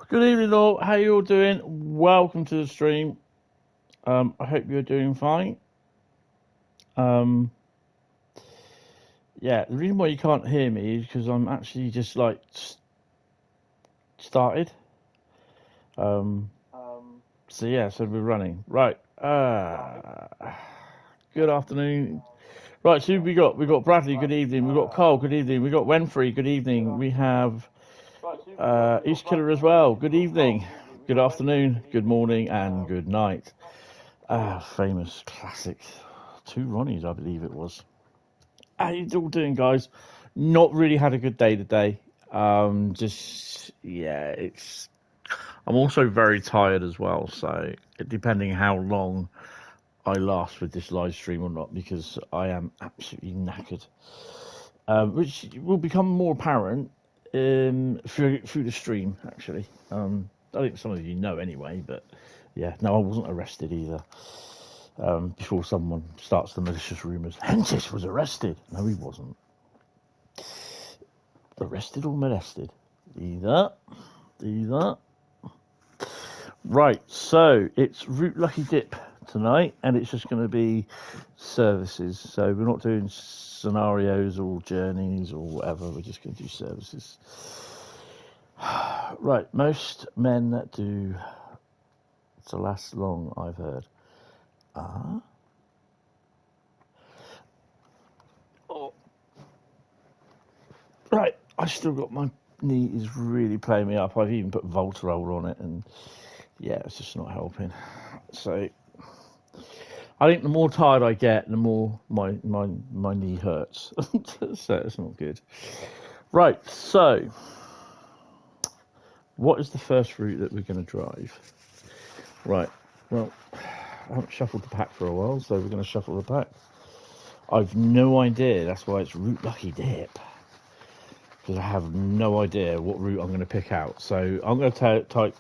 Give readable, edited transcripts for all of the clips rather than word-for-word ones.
Good evening all, how you all doing? Welcome to the stream. I hope you're doing fine. Yeah, the reason why you can't hear me is because I'm actually just like started. So yeah, so we're running. Right. Good afternoon. Right, so we got Bradley, good evening. We've got Cole, good evening. We've got Wenfrey, good evening. We have East Killer as well, good evening. Good afternoon, good morning, and good night. Famous classic. Two Ronnies, I believe it was. How you all doing, guys? Not really had a good day today. It's. I'm also very tired as well, so depending how long I last with this live stream or not, because I am absolutely knackered. Which will become more apparent through the stream, actually. I think some of you know anyway, but yeah, no, I wasn't arrested either. Before someone starts the malicious rumours. Hentis was arrested. No, he wasn't. Arrested or molested? Either. Right, so it's Route Lucky Dip tonight, and it's just going to be services. So we're not doing scenarios or journeys or whatever. We're just going to do services. Right, most men do to last long, I've heard. Oh. Right, I still got my knee is really playing me up. I've even put Voltarol on it, and yeah, it's just not helping. So I think the more tired I get, the more my knee hurts. So it's not good. Right, so what is the first route that we're going to drive? Right, well, I haven't shuffled the pack for a while, so we're going to shuffle the pack. I've no idea. That's why it's Route Lucky Dip. Because I have no idea what route I'm going to pick out. So I'm going to type,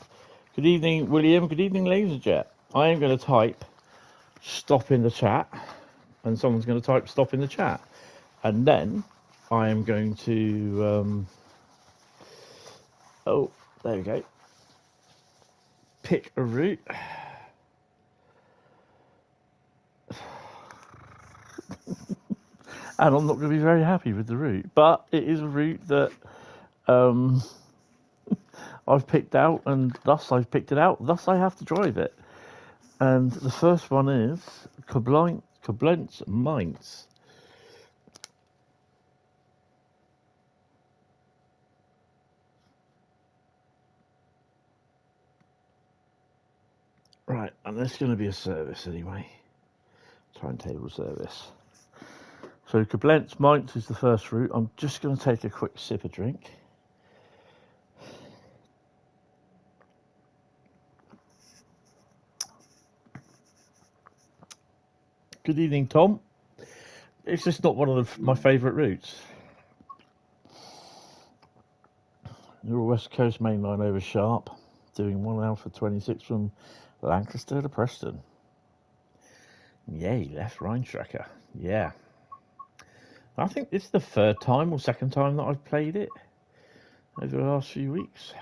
good evening, William. Good evening, Laserjet. I am going to type stop in the chat. And someone's going to type stop in the chat. And then I am going to, oh, there we go. Pick a route. And I'm not going to be very happy with the route. But it is a route that I've picked out, and thus I've picked it out. Thus I have to drive it. And the first one is Kobblenz Mainz. Right, and there's going to be a service anyway. Timetable service. So Koblenz Mainz is the first route. I'm just going to take a quick sip of drink. Good evening, Tom. It's just not one of my favourite routes. You're West Coast main line over Sharp, doing 1 hour for 26 from Lancaster to Preston. Yay, left Rhein tracker. Yeah. I think it's the third time or second time that I've played it over the last few weeks.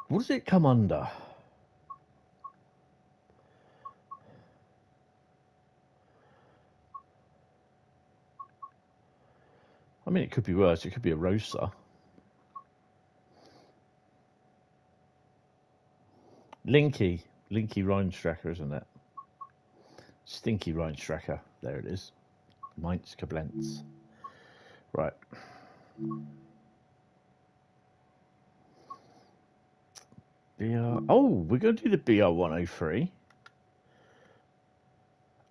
What does it come under? I mean, it could be worse. It could be a Rosa. Linky Rheinstracker, isn't it? Stinky Rheinstracker. There it is. Mainz Koblenz. Right. Oh, we're going to do the BR 103.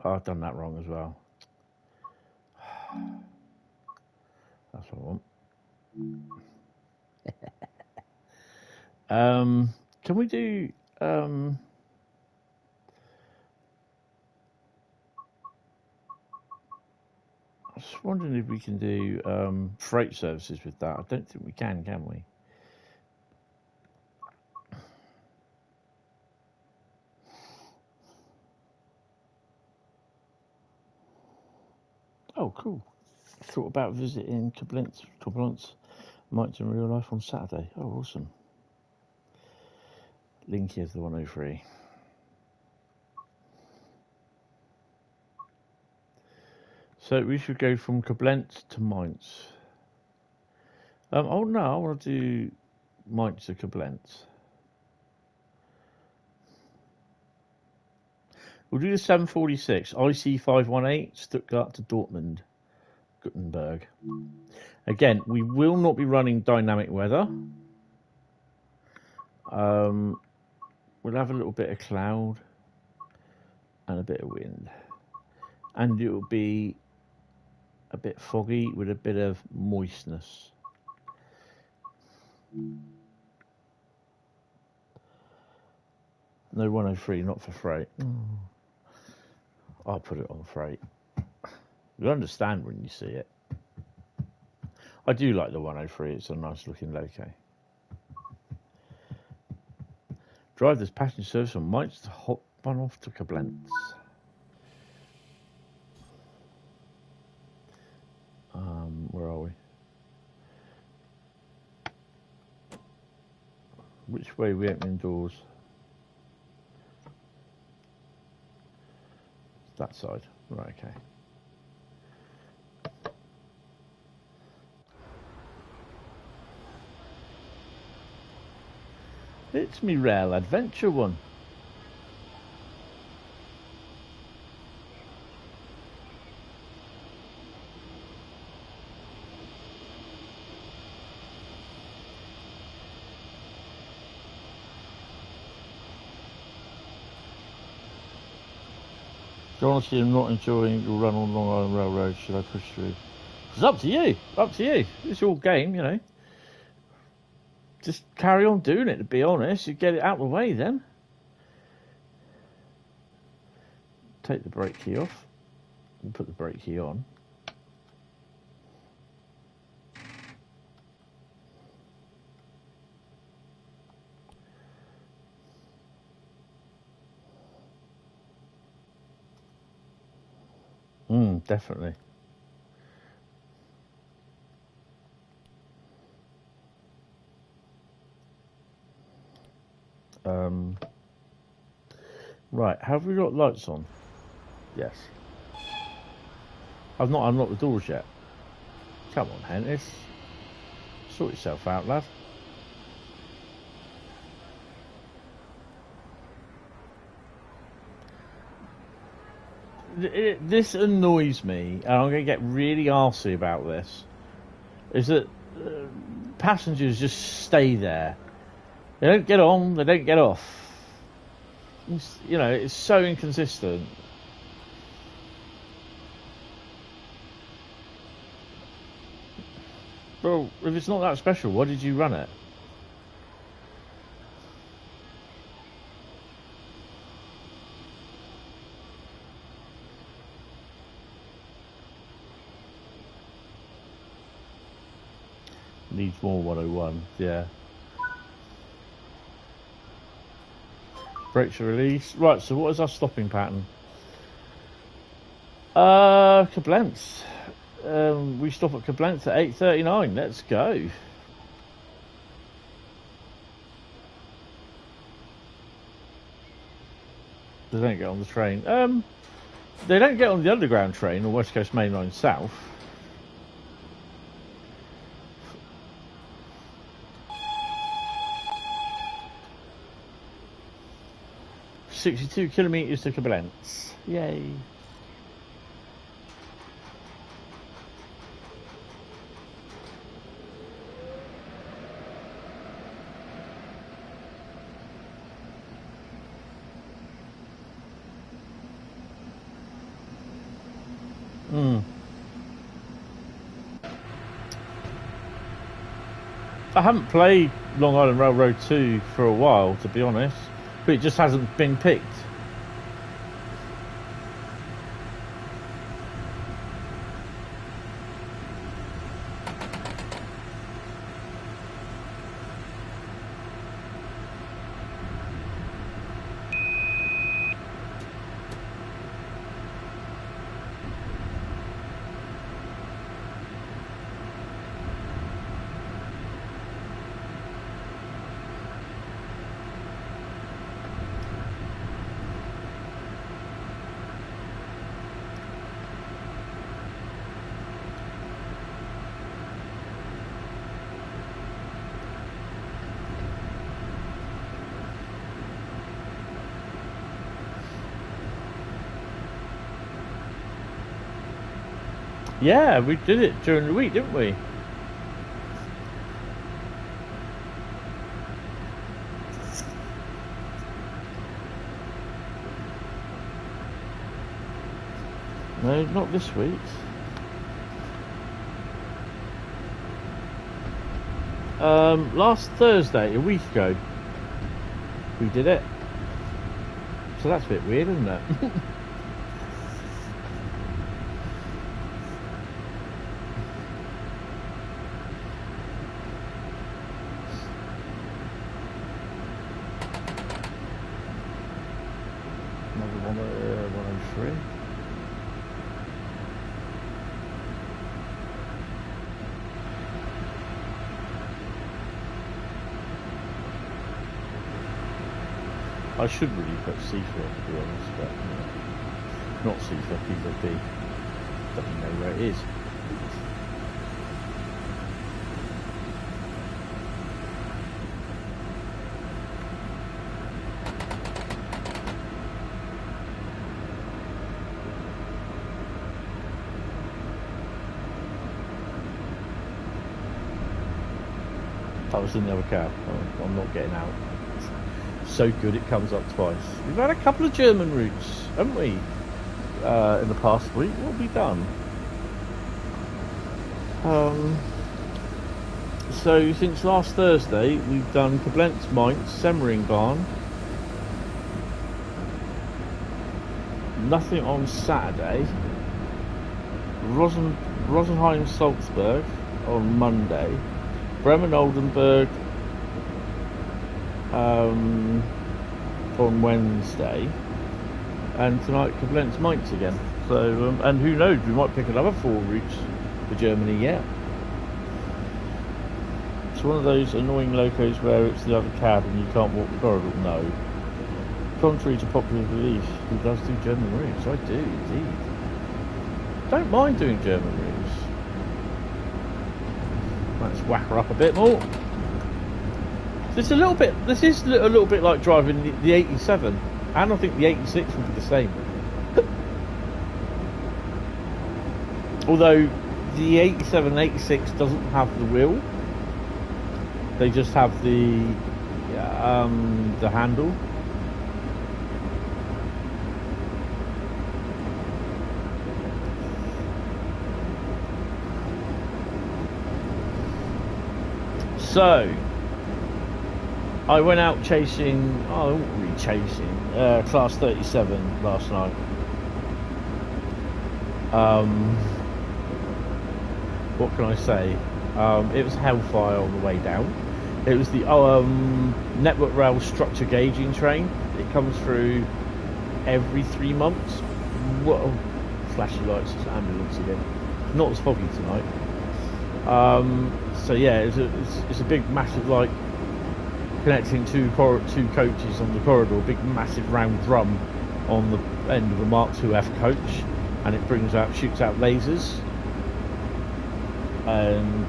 Oh, I've done that wrong as well. That's what I want. Can we do I was wondering if we can do freight services with that. I don't think we can we? Oh, cool. I thought about visiting Koblenz Mainz in real life on Saturday. Oh, awesome. Linky is the 103. So we should go from Koblenz to Mainz. Oh no, I want to do Mainz to Koblenz. We'll do the 746, IC 518, Stuttgart to Dortmund, Gothenburg. Again, we will not be running dynamic weather. We'll have a little bit of cloud and a bit of wind. And it will be a bit foggy with a bit of moistness. No 103, not for freight. I'll put it on freight. You'll understand when you see it. I do like the 103, it's a nice looking loco. Drive this passenger service from Mainz to hop on off to Koblenz. Where are we? Which way are we opening doors? That side. Right, okay. It's me Rail Adventure one. Honestly, I'm not enjoying the run on Long Island Railroad. Should I push through? It's up to you. Up to you. It's your game, you know. Just carry on doing it, to be honest. You get it out of the way then. Take the brake key off and put the brake key on. Definitely. Right, have we got lights on? Yes. I've not unlocked the doors yet. Come on, Hentis. Sort yourself out, lad. This annoys me, and I'm going to get really arsey about this, is that passengers just stay there. They don't get on, they don't get off. You know, it's so inconsistent. Well, if it's not that special, why did you run it? Needs more 101, yeah. Brakes are released. Right, so what is our stopping pattern? Koblenz. We stop at Koblenz at 8:39. Let's go. They don't get on the train. They don't get on the underground train or West Coast Main Line South. $62 to Koblenz. Yay. I haven't played Long Island Railroad 2 for a while, to be honest, but it just hasn't been picked. Yeah, we did it during the week, didn't we? No, not this week. Last Thursday, a week ago, we did it. So that's a bit weird, isn't it? Another 103. I should really put CIFA, to be honest, but not CIFA, PVP. Don't even know where it is. That was in the other cab. Oh, I'm not getting out. So good it comes up twice. We've had a couple of German routes, haven't we, in the past week? What have we done? So since last Thursday we've done Kobblenz Mainz, Semmeringbahn. Nothing on Saturday. Rosenheim Salzburg on Monday. Bremen Oldenburg on Wednesday, and tonight Kobblenz Mainz again. So and who knows, we might pick another 4 routes for Germany yet. It's one of those annoying locos where it's the other cab and you can't walk the corridor. No, contrary to popular belief, who does do German routes? I do indeed. Don't mind doing German routes. Let's whack her up a bit more. This is a little bit like driving the 87, and I think the 86 will be the same. Although the 87 and 86 doesn't have the wheel, they just have the handle. So I went out chasing, Class 37 last night. What can I say? It was hellfire on the way down. It was the Network Rail structure gauging train. It comes through every 3 months. Whoa, flashy lights, it's ambulance again. Not as foggy tonight. So yeah, it's a big massive, like, connecting two coaches on the corridor, big massive round drum on the end of a Mark IIF coach, and it shoots out lasers, and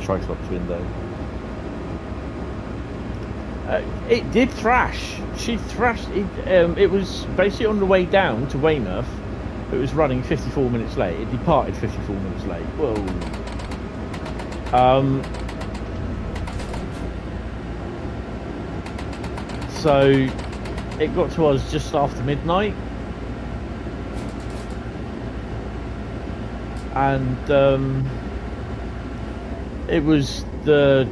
Triclops window. It did thrash. She thrashed. It was basically on the way down to Weymouth. It was running 54 minutes late. It departed 54 minutes late. Whoa. So it got to us just after midnight, and it was the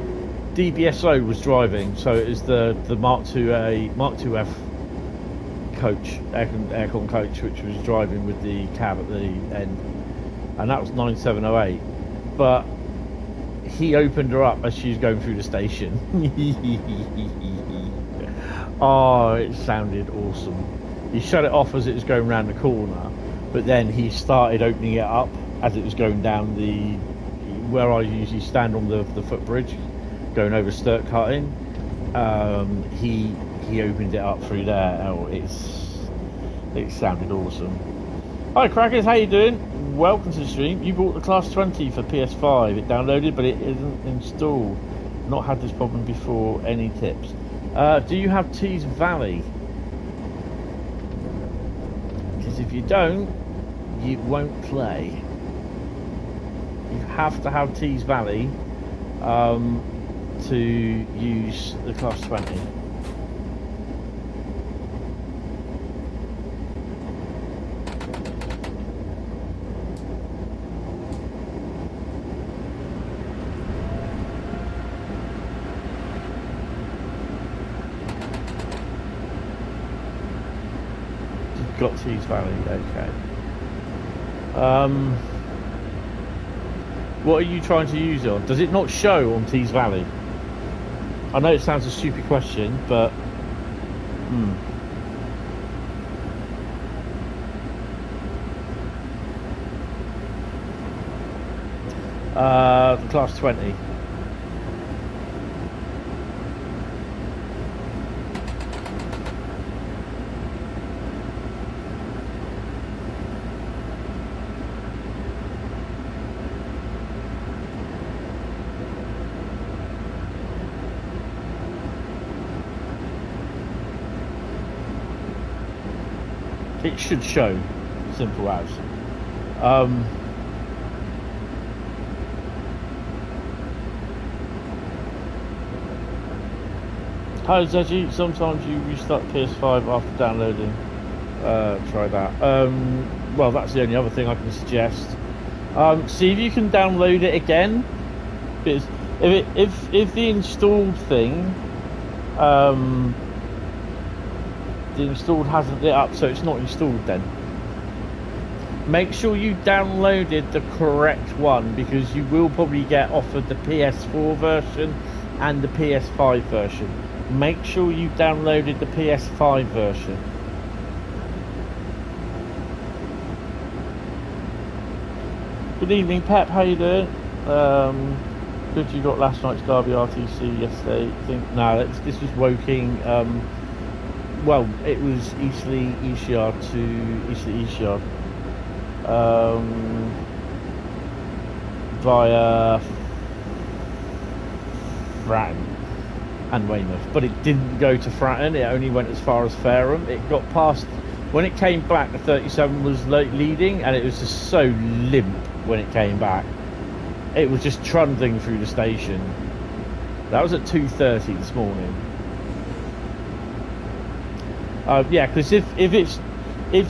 DBSO was driving, so it was the Mark IIF coach, aircon coach, which was driving with the cab at the end, and that was 9708. But he opened her up as she was going through the station. Oh, it sounded awesome. He shut it off as it was going round the corner, but then he started opening it up as it was going down where I usually stand on the footbridge, going over Sturk cutting. He opened it up through there. Oh, it sounded awesome. Hi crackers, how you doing? Welcome to the stream. You bought the Class 20 for PS5. It downloaded, but it isn't installed. Not had this problem before. Any tips? Do you have Tees Valley? Because if you don't, you won't play. You have to have Tees Valley to use the Class 20. You've got Tees Valley, okay. What are you trying to use it on? Does it not show on Tees Valley? I know it sounds a stupid question, but the Class 20. It should show, simple as. Hi Zeji, sometimes you restart PS5 after downloading. Try that. Well, that's the only other thing I can suggest. See if you can download it again, because if the installed thing, the installed hasn't lit up, so it's not installed then. Make sure you downloaded the correct one, because you will probably get offered the PS4 version and the PS5 version. Make sure you downloaded the PS5 version. Good evening, Pep, how you doing? Good you got last night's Derby RTC yesterday. I think no, this was Woking. Well, it was Eastleigh Eashyard to Eastleigh Eashyard via Fratton and Weymouth, but it didn't go to Fratton. It only went as far as Fareham. It got past when it came back. The 37 was leading, and it was just so limp when it came back. It was just trundling through the station. That was at 2:30 this morning. Yeah, because if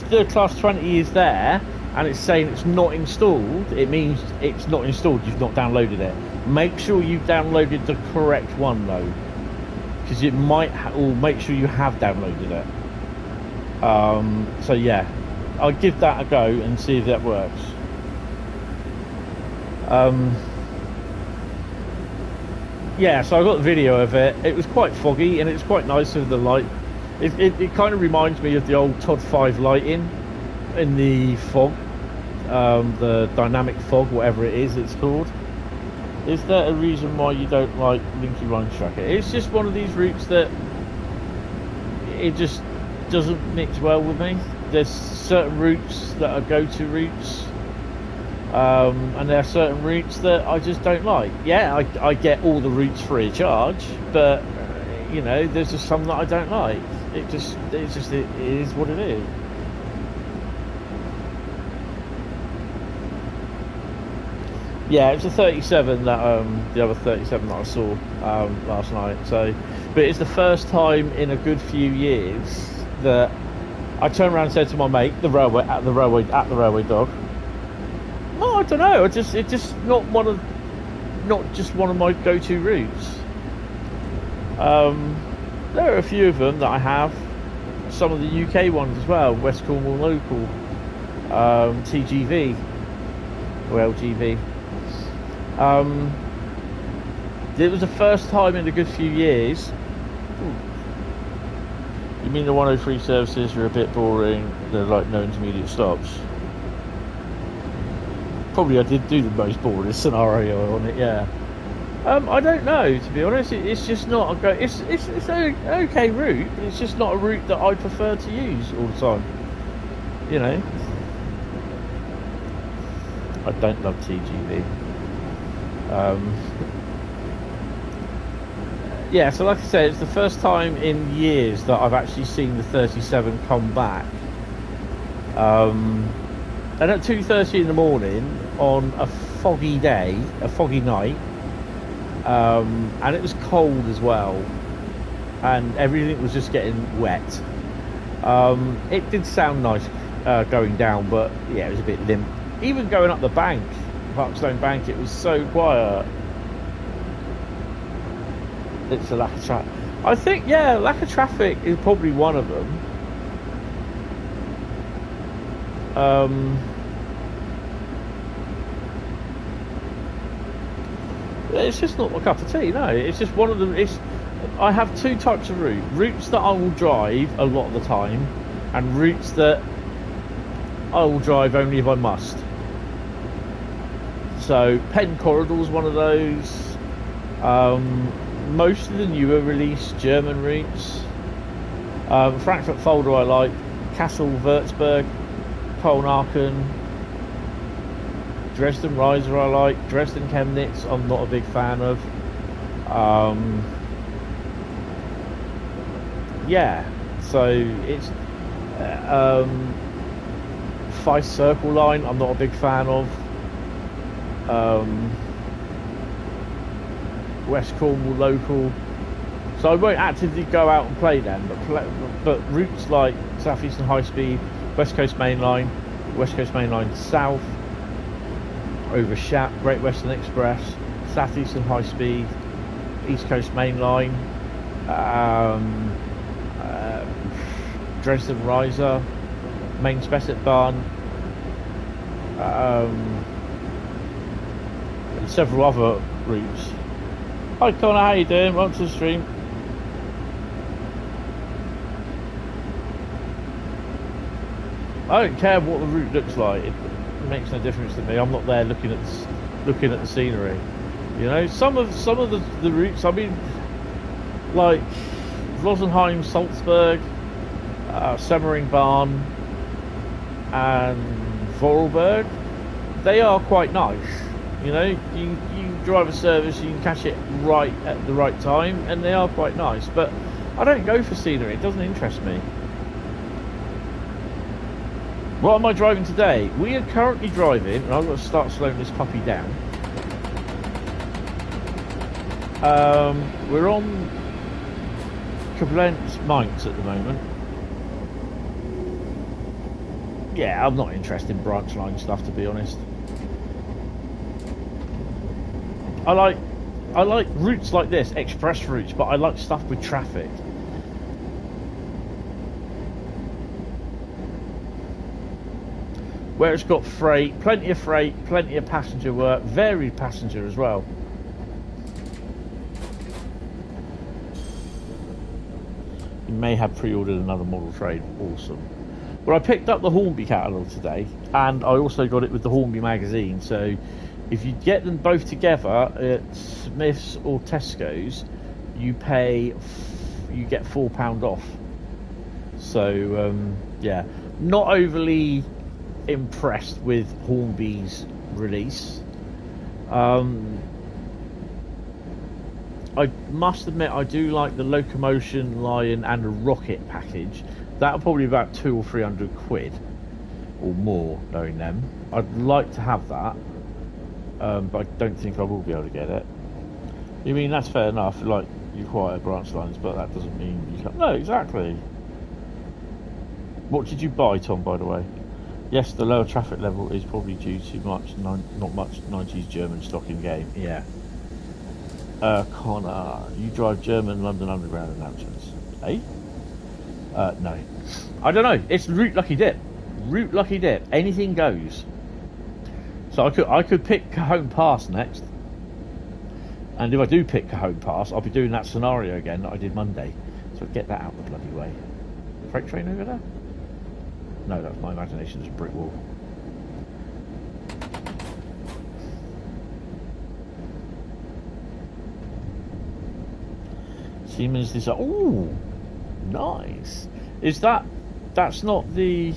the Class 20 is there and it's saying it's not installed, it means it's not installed. You've not downloaded it. Make sure you downloaded the correct one though, because it might, or make sure you have downloaded it. So yeah, I'll give that a go and see if that works. Yeah, so I got the video of it. It was quite foggy and it's quite nice with the light. It kind of reminds me of the old Todd 5 lighting in the fog, the dynamic fog, whatever it is it's called. Is there a reason why you don't like Linky Run Tracker? It's just one of these routes that it just doesn't mix well with me. There's certain routes that are go-to routes, and there are certain routes that I just don't like. Yeah, I get all the routes free of charge, but you know, there's just some that I don't like. It is what it is. Yeah, it's a 37 that the other 37 that I saw last night. So, but it's the first time in a good few years that I turned around and said to my mate, at the railway dog, "No, I don't know. It's just not just one of my go-to routes." There are a few of them that I have. Some of the UK ones as well. West Cornwall Local, TGV or LGV. It was the first time in a good few years. Ooh. You mean the 103 services are a bit boring? They're like no intermediate stops. Probably I did do the most boring scenario on it, yeah. I don't know, to be honest. It's just not a go. It's an okay route, but it's just not a route that I prefer to use all the time. You know, I don't love TGV. Yeah, so like I said, it's the first time in years that I've actually seen the 37 come back. And at 2:30 in the morning on a foggy day, a foggy night, and it was cold as well, and everything was just getting wet. It did sound nice going down, but yeah, it was a bit limp. Even going up the bank, Parkstone Bank, it was so quiet. It's a lack of traffic. I think, yeah, lack of traffic is probably one of them. It's just not my cup of tea, no. It's just one of them. I have two types of routes that I will drive a lot of the time, and routes that I will drive only if I must. So Penn Corridor is one of those. Most of the newer release German routes. Frankfurt Folder I like. Kassel Würzburg, Polnarken, Dresden Riesa I like. Dresden Chemnitz I'm not a big fan of. Yeah, so it's Feist Circle Line I'm not a big fan of. West Cornwall Local, so I won't actively go out and play them, but routes like Southeastern Highspeed, West Coast Main Line, West Coast Main Line South, over Shap, Great Western Express, Southeastern Highspeed, East Coast Main Line, Dresden Riesa, Main Spessartbahn, and several other routes. Hi Connor, how you doing? Welcome to the stream. I don't care what the route looks like. It makes no difference to me. I'm not there looking at the scenery. You know, some of the routes. I mean, like Rosenheim, Salzburg, Semmeringbahn, and Vorarlberg. They are quite nice. You know, you drive a service, you can catch it right at the right time, and they are quite nice. But I don't go for scenery. It doesn't interest me. What am I driving today? We are currently driving, and I've got to start slowing this puppy down. We're on Kobblenz Mainz at the moment. Yeah, I'm not interested in branch line stuff, to be honest. I like routes like this, express routes, but I like stuff with traffic. Where it's got freight, plenty of passenger work, varied passenger as well. You may have pre-ordered another model trade, awesome. Well, I picked up the Hornby catalogue today, and I also got it with the Hornby magazine, so if you get them both together at Smith's or Tesco's, you get £4 off. So yeah, not overly impressed with Hornby's release. I must admit I do like the Locomotion, Lion and the Rocket package. That'll probably be about 200 or 300 quid or more, knowing them. I'd like to have that. But I don't think I will be able to get it. You mean, that's fair enough, like, you acquire branch lines, but that doesn't mean you can't. No, exactly. What did you buy, Tom, by the way? Yes, the lower traffic level is probably due to not much 90s German stock in game. Yeah. Connor, you drive German London Underground announcements. Eh? No. I don't know. It's Route Lucky Dip. Route Lucky Dip. Anything goes. So I could pick Cajon Pass next, and if I do pick Cajon Pass, I'll be doing that scenario again that I did Monday. So get that out the bloody way. Freight train over there? No, that's my imagination. It's a brick wall. Siemens is ooh, nice. Is that's not the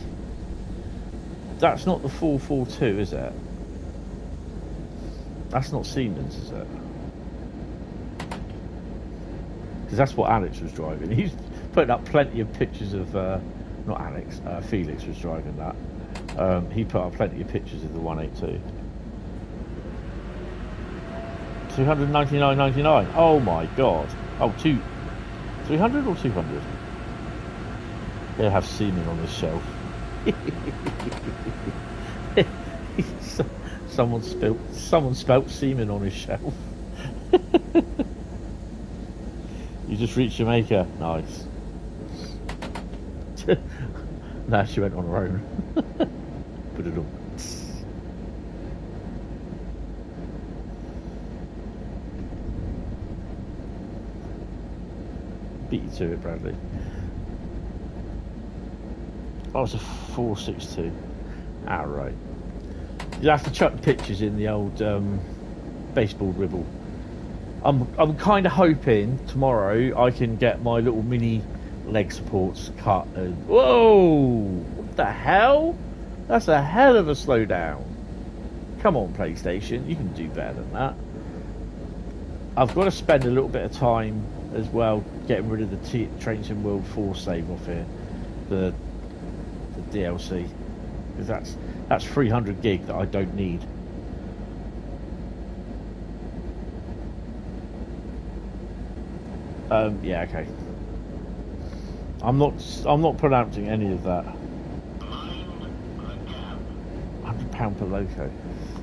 442, is it? That's not Siemens, is it? Because that's what Alex was driving. He's putting up plenty of pictures of, not Alex, Felix was driving that. He put up plenty of pictures of the 182. 299.99. Oh my god. Oh, 300 or 200? He'll have semen on his shelf. Someone spelt semen on his shelf. You just reached Jamaica. Nice. Nah, she went on her own. Put it on. Beat you to it, Bradley. Oh, it's a 462. Ah, right. You have to chuck pictures in the old baseball dribble. I'm kind of hoping tomorrow I can get my little mini leg supports cut. And whoa! What the hell? That's a hell of a slowdown. Come on, PlayStation, you can do better than that. I've got to spend a little bit of time as well getting rid of the Train Sim World 4 save off here, the DLC, because that's 300 gig that I don't need. Yeah, okay. I'm not pronouncing any of that. £100 per loco.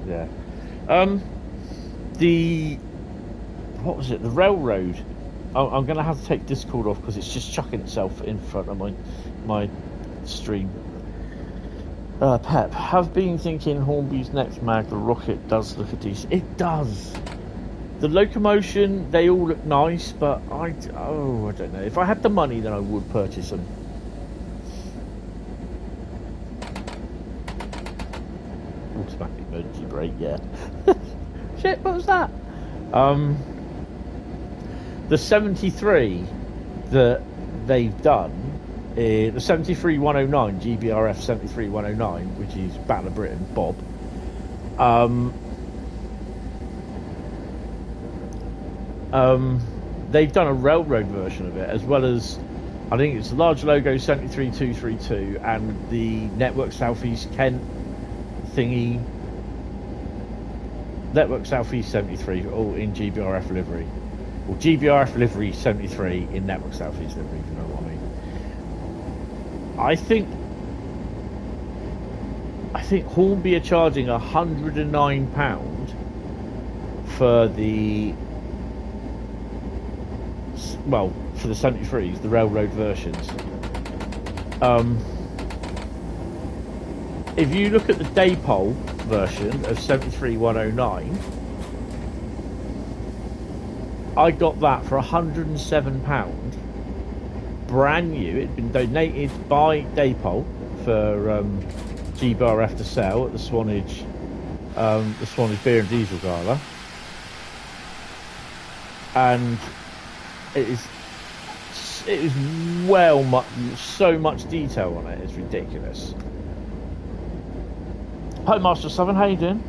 Yeah. What was it? The railroad. I'm going to have to take Discord off because it's just chucking itself in front of my stream. Pep, have been thinking Hornby's next mag, the rocket does look a decent. It does. The locomotion, they all look nice, but I don't know. If I had the money, then I would purchase them. Automatic emergency brake, yeah. Shit, what was that? The 73 that they've done, the 73109, GBRF 73109, which is Battle of Britain, Bob. They've done a railroad version of it, as well as I think it's the large logo 73232 and the Network Southeast Kent thingy. Network Southeast 73, all in GBRF livery. Or GBRF livery 73 in Network Southeast livery, if you know what I mean. I think Hornby are charging £109 for the for the 73s, the railroad versions. If you look at the Daypole version of 73109, I got that for £107, brand new. It'd been donated by Daypole for GBRF to sell at the Swanage Beer and Diesel Gala, and it is so much detail on it. It's ridiculous. Hi, Master 7, how you doing?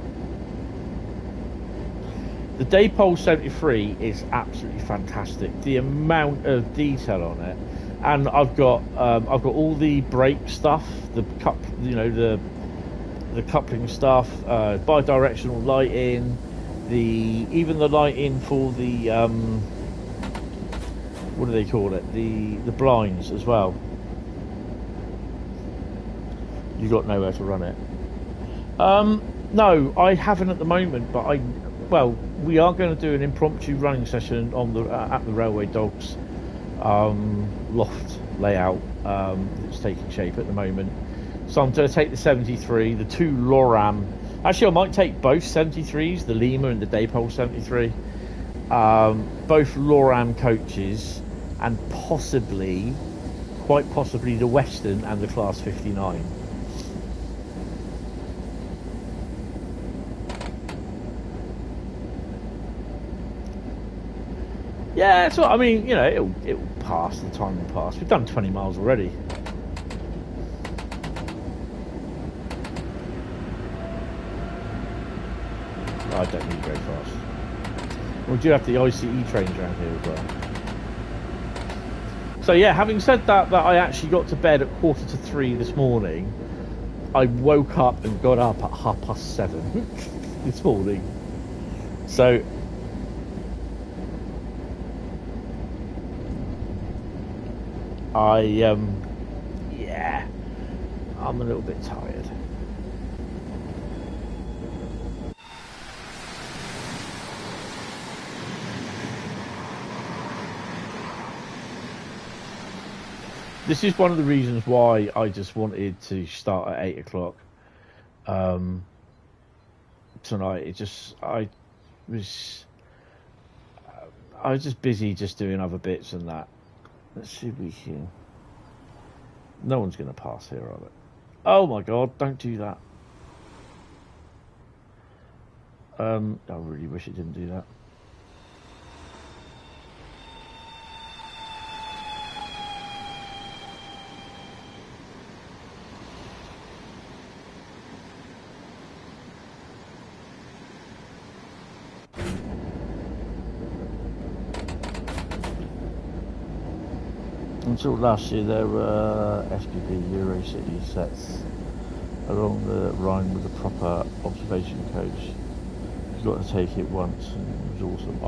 The Daypole 73 is absolutely fantastic. The amount of detail on it, and I've got all the brake stuff, the coupling stuff, bi-directional lighting, even the lighting for the what do they call it? The blinds as well. You got nowhere to run it. No, I haven't at the moment, but we are going to do an impromptu running session on at the Railway Dogs loft layout. It's taking shape at the moment. So I'm going to take the 73, the two Loram. Actually, I might take both 73s, the Lima and the Daypole 73. Both Loram coaches, and quite possibly the Western and the Class 59. Yeah, so I mean, it'll pass. The time will pass. We've done 20 miles already. I don't need very fast. We do have the ICE trains around here as well. So yeah, having said that I actually got to bed at 2:45 this morning. I woke up and got up at 7:30 this morning. So yeah, I'm a little bit tired. This is one of the reasons why I just wanted to start at 8 o'clock tonight. I was just busy just doing other bits and that. Let's see if we can. No one's going to pass here, are they? Oh my God! Don't do that. I really wish it didn't do that. Until last year, there were SPP Euro City sets along the Rhine with a proper observation coach. You got to take it once, and it was awesome.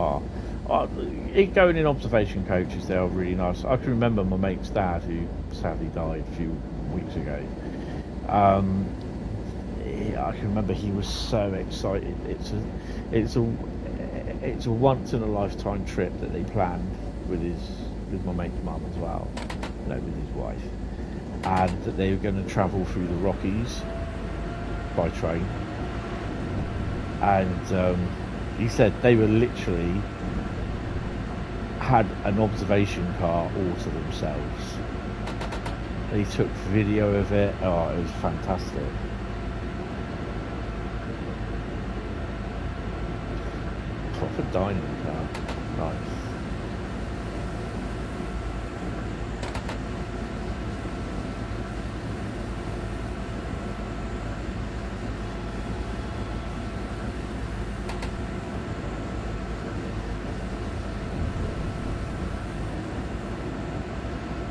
Going in observation coaches, they are really nice. I can remember my mate's dad, who sadly died a few weeks ago. I can remember he was so excited. It's a once in a lifetime trip that they planned with my mate's mum as well, with his wife, and that they were going to travel through the Rockies by train. And he said they were literally had an observation car all to themselves. They took video of it. Oh, it was fantastic. Proper dining car. Nice.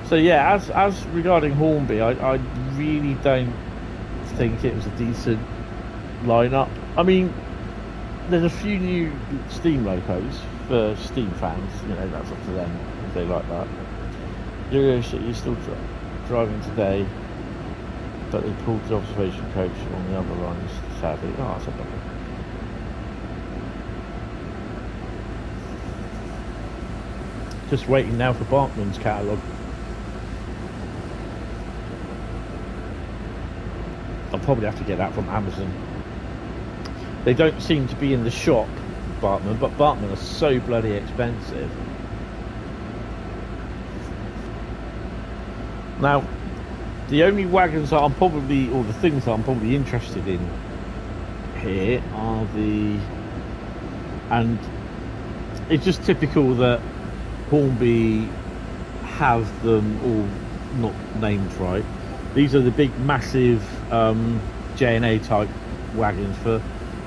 So yeah, as regarding Hornby, I really don't think it was a decent lineup. I mean, there's a few new steam locos for steam fans. That's up to them if they like that. Euro City is still driving today, but they pulled the observation coach on the other lines, sadly. Oh, that's a bummer. Just waiting now for Bartman's catalogue. I'll probably have to get that from Amazon. They don't seem to be in the shop, Bartman, but Bartman are so bloody expensive. Now, the only wagons that I'm probably, or the things that I'm probably interested in here are and it's just typical that Hornby have them all not named right. These are the big, massive J&A type wagons for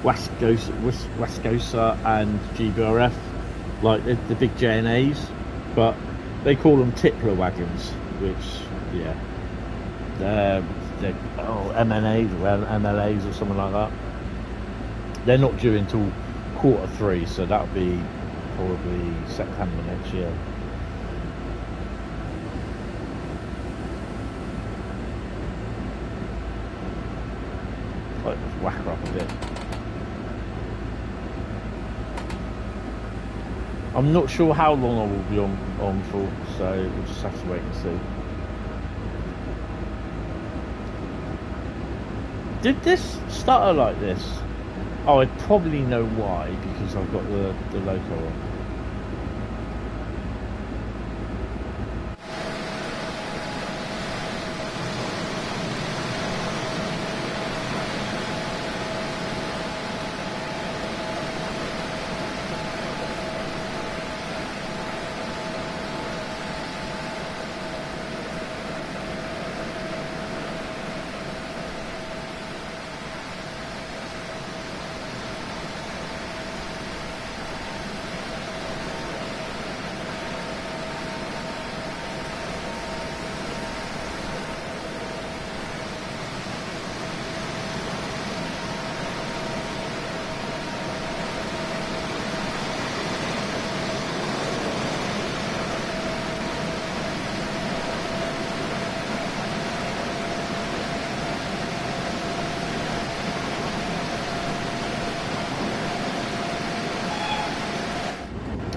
Wascosa and GBRF, like the big J&As, but they call them Tippler wagons, which, yeah, they're MNAs or MLAs or something like that. They're not due until Q3, so that'll be probably September next year. Like, just whack her up a bit. I'm not sure how long I will be on for, so we'll just have to wait and see. Did this stutter like this? Oh, I probably know why, because I've got the loco on.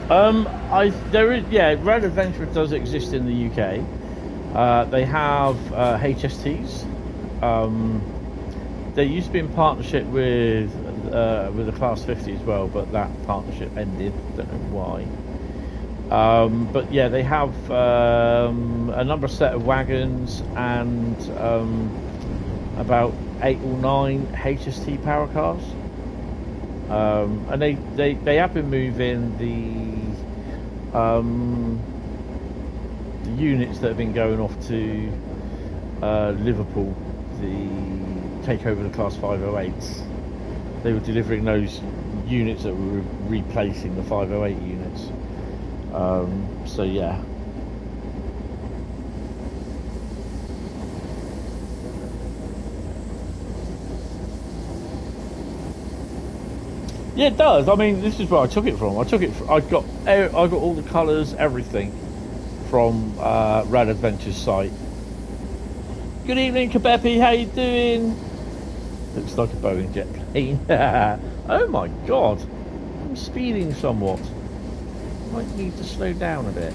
There is, yeah, Rail Adventure does exist in the UK. They have HSTs. They used to be in partnership with the Class 50 as well, but that partnership ended. Don't know why. But yeah, they have a number of set of wagons and about 8 or 9 HST power cars. And they have been moving the units that have been going off to Liverpool, the take over the Class 508s. They were delivering those units that were replacing the 508 units. So yeah. Yeah, it does. I mean, this is where I took it from. I got all the colours, everything from Rail Adventure's site. Good evening, Hbf. How you doing? Looks like a Boeing jet plane. Oh my God! I'm speeding somewhat. Might need to slow down a bit.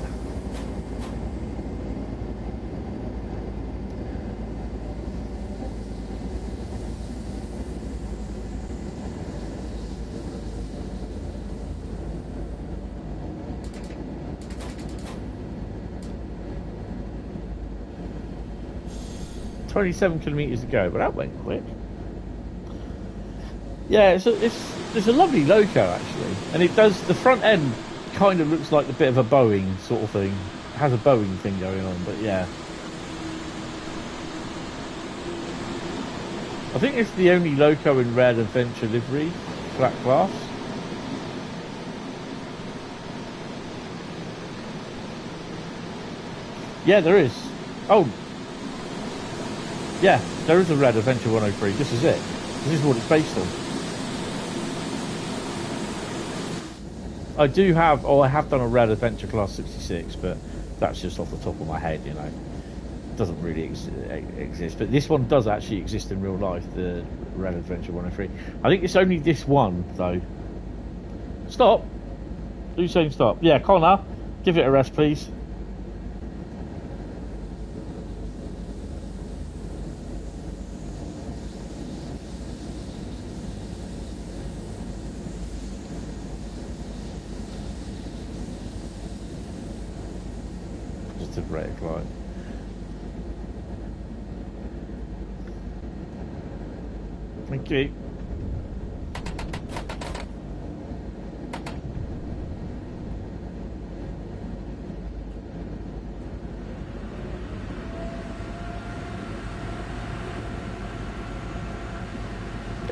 "27 kilometres to go," but that went quick. Yeah, it's a lovely loco actually, and it does, the front end kind of looks like a bit of a Boeing sort of thing. It has a Boeing thing going on, but yeah. I think it's the only loco in Rail Adventure livery, flat class. Yeah, there is. Oh. Yeah, there is a Rail Adventure 103. This is it. This is what it's based on. I do have, I have done a Rail Adventure Class 66, but that's just off the top of my head, you know. It doesn't really exist. But this one does actually exist in real life, the Rail Adventure 103. I think it's only this one, though. Stop. Who's saying stop? Yeah, Connor, give it a rest, please. Just a brake light. Thank you.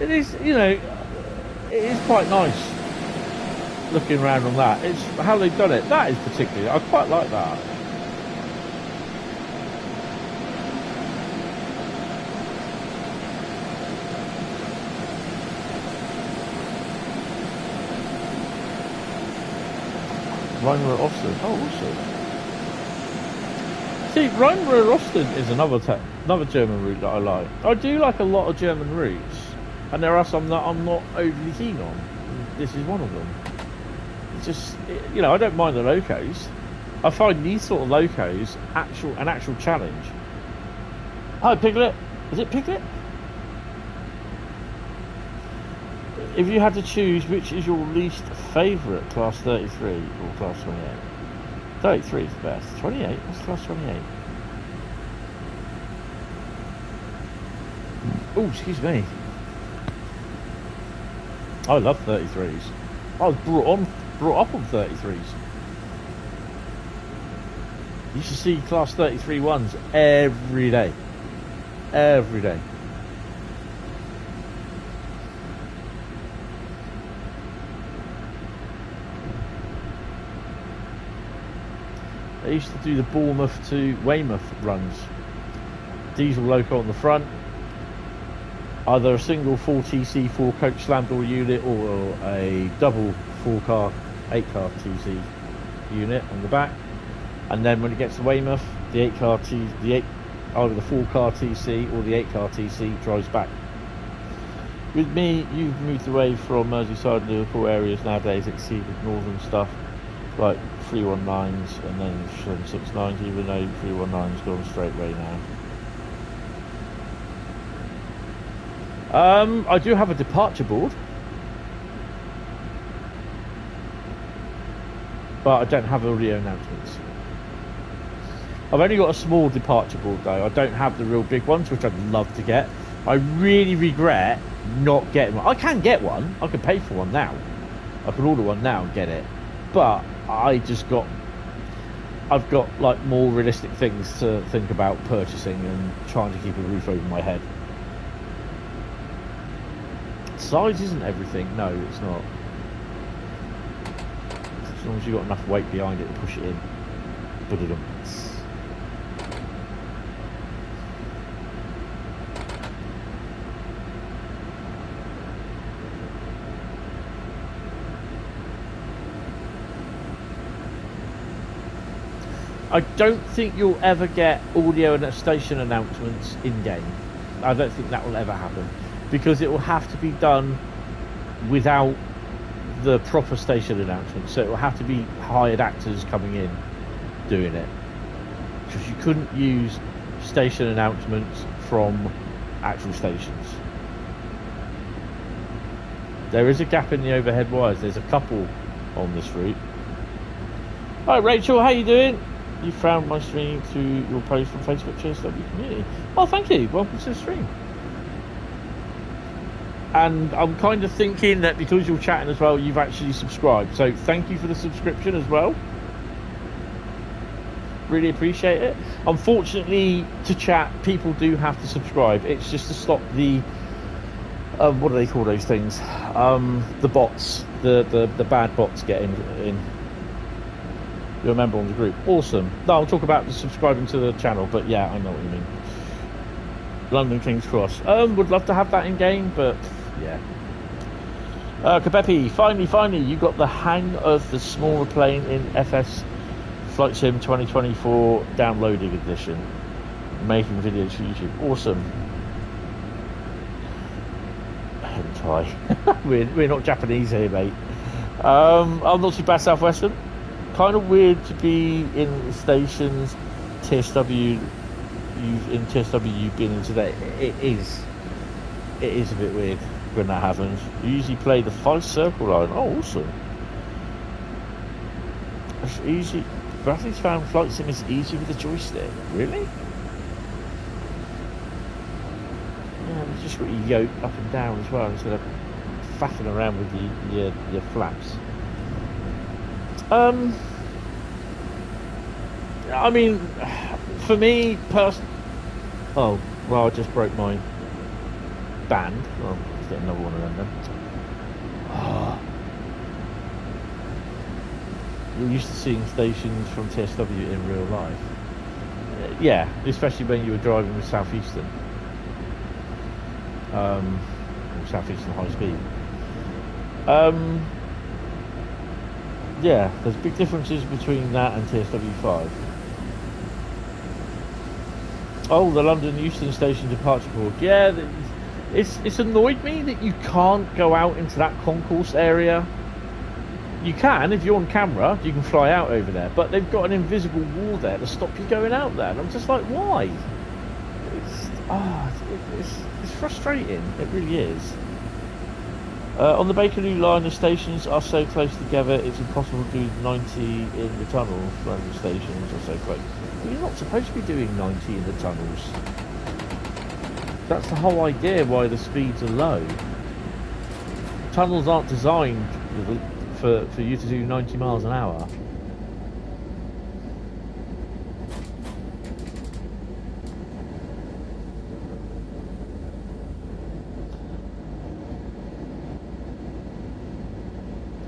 It is, you know, it is quite nice looking around on that. It's how they've done it. That is particularly, I quite like that. Rhein Ruhr Osten. Oh, awesome. See, Rhein Ruhr Osten is another German route that I like. I do like a lot of German routes, and there are some that I'm not overly keen on. This is one of them. It's just, you know, I don't mind the locos. I find these sort of locos an actual challenge. Hi, Piglet. Is it Piglet? If you had to choose, which is your least favourite, Class 33 or Class 28? 33 is the best. 28? What's Class 28? Oh, excuse me. I love 33s. I was brought up on 33s. You used to see Class 33 ones every day. Every day. They used to do the Bournemouth to Weymouth runs. Diesel loco on the front. Either a single 4TC 4-coach slam door unit or a double 8-car TC unit on the back. And then when it gets to Weymouth, either the 4-car TC or the 8-car TC drives back. With me, you've moved away from Merseyside and Liverpool areas nowadays, exceeded northern stuff. like 319s and then 769s, even though 319's gone straight way now. I do have a departure board, but I don't have audio announcements. I've only got a small departure board though. I don't have the real big ones, which I'd love to get. I really regret not getting one. I can get one. I can pay for one now. I can order one now and get it. But I've got like more realistic things to think about purchasing and trying to keep a roof over my head. Size isn't everything. No, it's not. As long as you've got enough weight behind it to push it in. Ba-da-dum. I don't think you'll ever get audio and station announcements in-game. I don't think that will ever happen, because it will have to be done without the proper station announcements. So it will have to be hired actors coming in doing it, because you couldn't use station announcements from actual stations. There is a gap in the overhead wires. There's a couple on this route. Hi Rachel, how you doing? You found my stream through your post on Facebook CSW community. Oh, thank you. Welcome to the stream. And I'm kind of thinking that because you're chatting as well, you've actually subscribed. So thank you for the subscription as well. Really appreciate it. Unfortunately, to chat, people do have to subscribe. It's just to stop the what do they call those things? The bots, the bad bots getting in. You're a member on the group. Awesome. No, I'll talk about the subscribing to the channel, but yeah, I know what you mean. London King's Cross. Would love to have that in game, but yeah. Kabepi, finally, you got the hang of the smaller plane in FS Flight Sim 2024 downloading edition. Making videos for YouTube. Awesome. Hentai. we're not Japanese here, mate. I'm not too bad, Southwestern. Kind of weird to be in stations TSW in TSW you've been in today. It is a bit weird when that happens. You usually play the 5 circle line. Oh, awesome. It's easy. Bradley's found Flight Sim is easy with the joystick. Really? Yeah, you just got your yoke up and down as well instead of faffing around with your flaps. I mean, for me, oh, well, I just broke my band. Well, let's get another one of them then. Oh. You're used to seeing stations from TSW in real life. Yeah, especially when you were driving with Southeastern. Or Southeastern Highspeed. Yeah, there's big differences between that and TSW5. Oh, the London Euston Station departure board. Yeah, it's annoyed me that you can't go out into that concourse area. You can, if you're on camera, you can fly out over there, but they've got an invisible wall there to stop you going out there. And I'm just like, why? It's frustrating. It really is. On the Bakerloo line, the stations are so close together, it's impossible to do 90 in the tunnels when the stations are so close. You're not supposed to be doing 90 in the tunnels. That's the whole idea why the speeds are low. Tunnels aren't designed for you to do 90 miles an hour.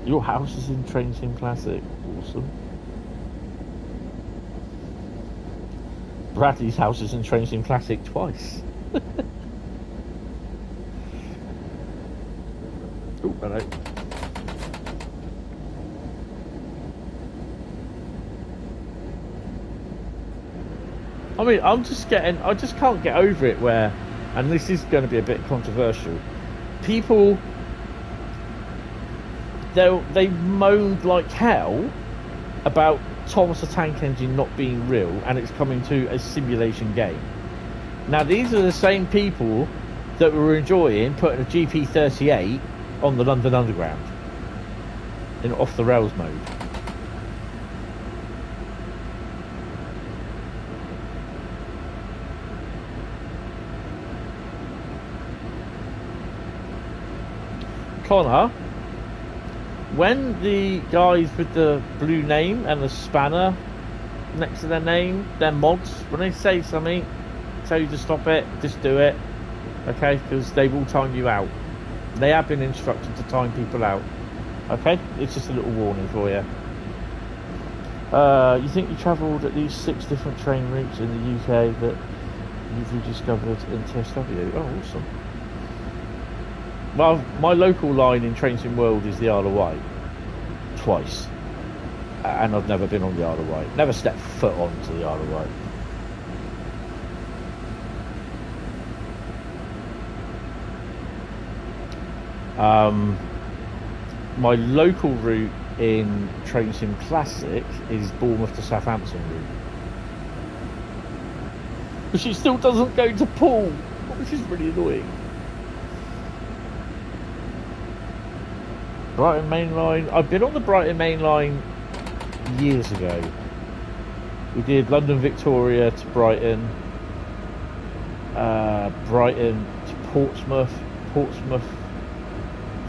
Your house is in Train Sim Classic. Awesome. Bradley's house is in Train Sim Classic twice. Oh, hello. I mean, I just can't get over it where, and this is going to be a bit controversial, people, they moaned like hell about Thomas the Tank Engine not being real and it's coming to a simulation game. Now these are the same people that were enjoying putting a GP38 on the London Underground in off the rails mode. Connor, when the guys with the blue name and the spanner next to their name, their mods, when they say something, tell you to stop it, just do it, okay? Because they will time you out. They have been instructed to time people out, okay? It's just a little warning for you. You think you travelled at least 6 different train routes in the UK that you've rediscovered in TSW? Oh, awesome. Well, my local line in Train Sim World is the Isle of Wight. Twice. And I've never been on the Isle of Wight. Never stepped foot onto the Isle of Wight. My local route in Train Sim Classic is Bournemouth to Southampton route. But she still doesn't go to Poole, which is really annoying. Brighton Main Line. I've been on the Brighton Main Line years ago. We did London Victoria to Brighton, Brighton to Portsmouth, Portsmouth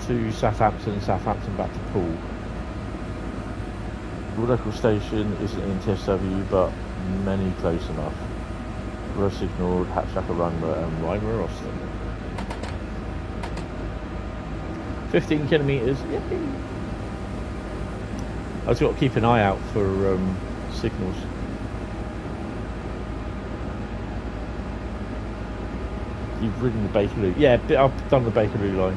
to Southampton, Southampton back to Poole. The local station isn't in TSW, but many close enough. Ruhr Signalled, Hauptstrecke Runner and Rhein Austin. 15 kilometres. I've just got to keep an eye out for signals. You've ridden the Bakerloo. Yeah, I've done the Bakerloo line.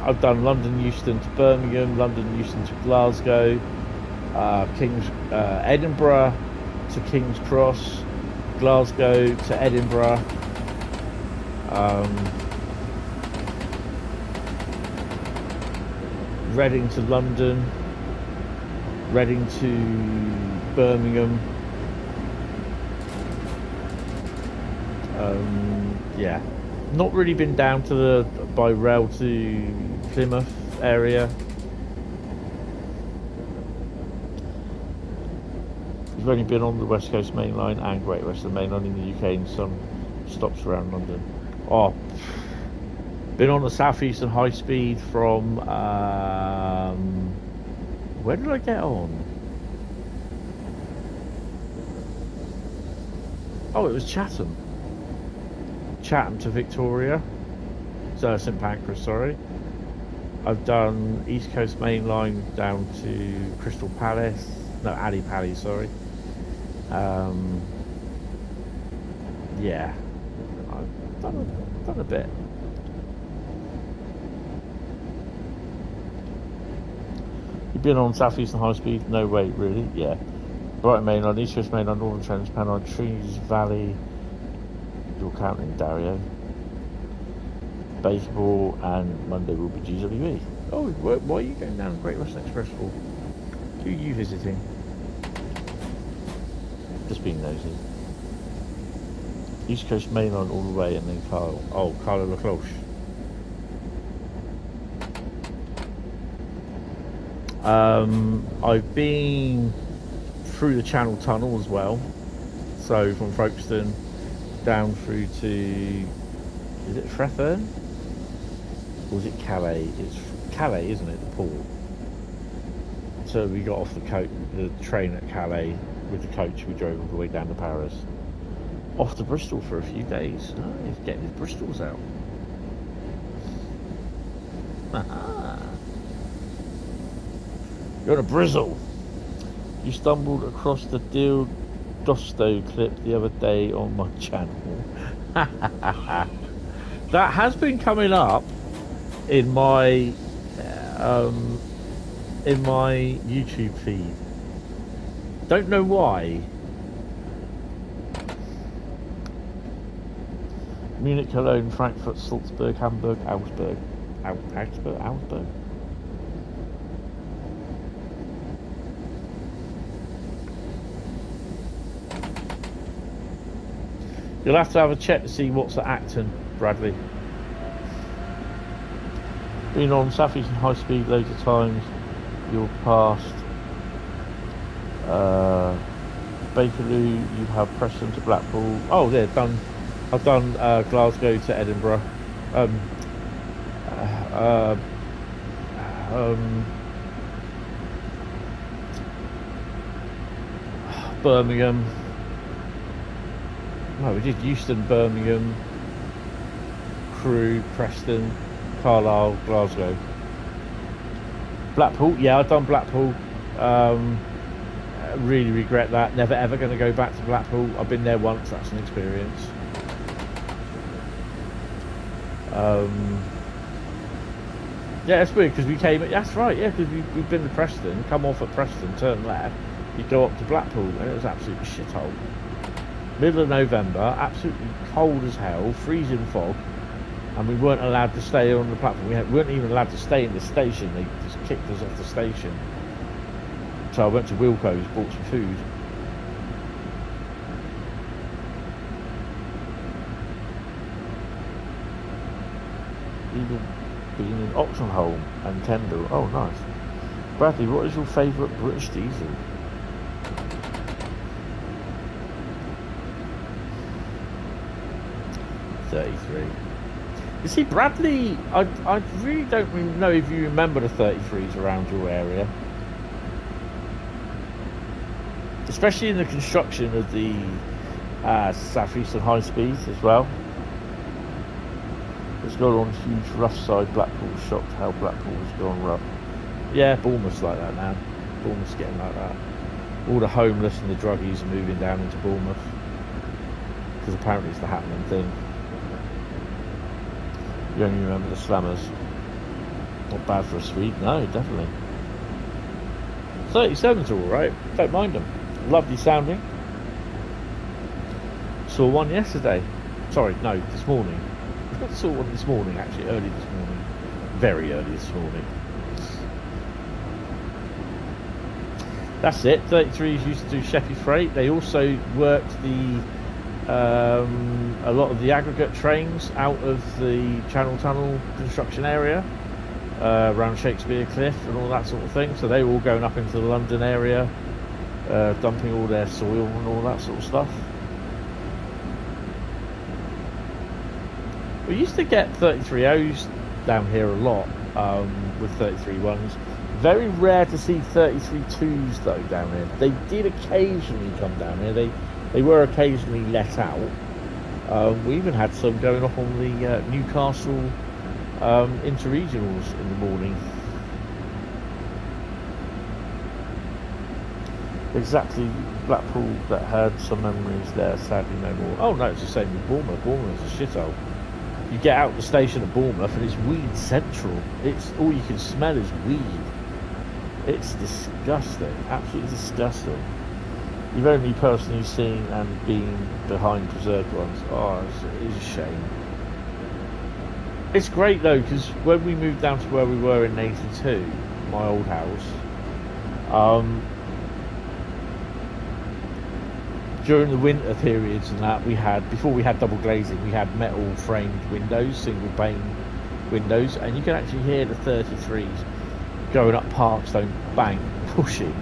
I've done London Euston to Birmingham, London Euston to Glasgow, Edinburgh to King's Cross, Glasgow to Edinburgh. Reading to London, Reading to Birmingham. Yeah, not really been down to the by rail to Plymouth area. We've only been on the West Coast Main Line and Great Western Main Line in the UK and some stops around London. Oh, been on the Southeastern Highspeed from where did I get on? Oh, it was Chatham to Victoria, so St Pancras, sorry. I've done East Coast Main Line down to Crystal Palace, no, Ali Pally, sorry. Yeah, I've done a bit. You've been on Southeastern High Speed? No, wait, really? Yeah. Brighton Main Line, East Coast Main Line, Northern Trans Pennine, Trees Valley. You're counting Dario. Baseball, and Monday will be GWE. Oh, why are you going down the Great Western Express for? Who are you visiting? Just being nosy. East Coast Main Line all the way, and then Carlo. Oh, Carlo Lecloche. I've been through the Channel Tunnel as well, so from Folkestone down through to, is it Frethern? Or is it Calais? It's Calais, isn't it, the port? So we got off the train at Calais with the coach, we drove all the way down to Paris. Off to Bristol for a few days. Oh, he's getting his Bristols out. Aha. You're on a Brizzle. You stumbled across the Deal Dosto clip the other day on my channel. That has been coming up in my YouTube feed. Don't know why. Munich, Cologne, Frankfurt, Salzburg, Hamburg, Augsburg. Augsburg? You'll have to have a check to see what's at Acton, Bradley. Been on Southeastern Highspeed loads of times. You're past Bakerloo. You have Preston to Blackpool. Oh, yeah, done. I've done Glasgow to Edinburgh. Birmingham. No, we did Euston, Birmingham, Crewe, Preston, Carlisle, Glasgow. Blackpool, yeah, I've done Blackpool. Really regret that. Never ever going to go back to Blackpool. I've been there once. That's an experience. Yeah, it's weird because we came. That's right. Yeah, because we've been to Preston. Come off at Preston, turn left. You go up to Blackpool, and it was absolutely shithole. Middle of November, absolutely cold as hell, freezing fog, and we weren't allowed to stay on the platform. We weren't even allowed to stay in the station. They just kicked us off the station. So I went to Wilco's, bought some food. Even been in Oxenholme and Kendal. Oh, nice. Bradley, what is your favourite British diesel? You see, Bradley, I really don't know if you remember the 33s around your area. Especially in the construction of the Southeastern Highspeeds as well. It's gone on huge rough side. Blackpool, shocked how Blackpool has gone rough. Yeah, Bournemouth's like that now. Bournemouth's getting like that. All the homeless and the druggies are moving down into Bournemouth. Because apparently it's the happening thing. You only remember the slammers. Not bad for a Swede, no, definitely. 37's alright, don't mind them. Lovely sounding. Saw one yesterday. Sorry, no, this morning. I saw one this morning, actually, early this morning. Very early this morning. That's it. 33s used to do Sheppey Freight. They also worked the a lot of the aggregate trains out of the Channel Tunnel construction area around Shakespeare Cliff and all that sort of thing. So they were all going up into the London area, dumping all their soil and all that sort of stuff. We used to get 33Os down here a lot with 33-1s. Very rare to see 33-2s though down here. They did occasionally come down here. They were occasionally let out. We even had some going off on the Newcastle interregionals in the morning. Exactly, Blackpool that had some memories there, sadly no more. Oh no, it's the same with Bournemouth. Bournemouth's a shithole. You get out the station at Bournemouth and it's weed central. It's all you can smell is weed. It's disgusting, absolutely disgusting. You've only personally seen and been behind preserved ones. Oh, it's a shame. It's great though, because when we moved down to where we were in '82, my old house, during the winter periods and that, we had, before we had double glazing, we had metal framed windows, single pane windows, and you can actually hear the 33s going up Parkstone Bank, pushing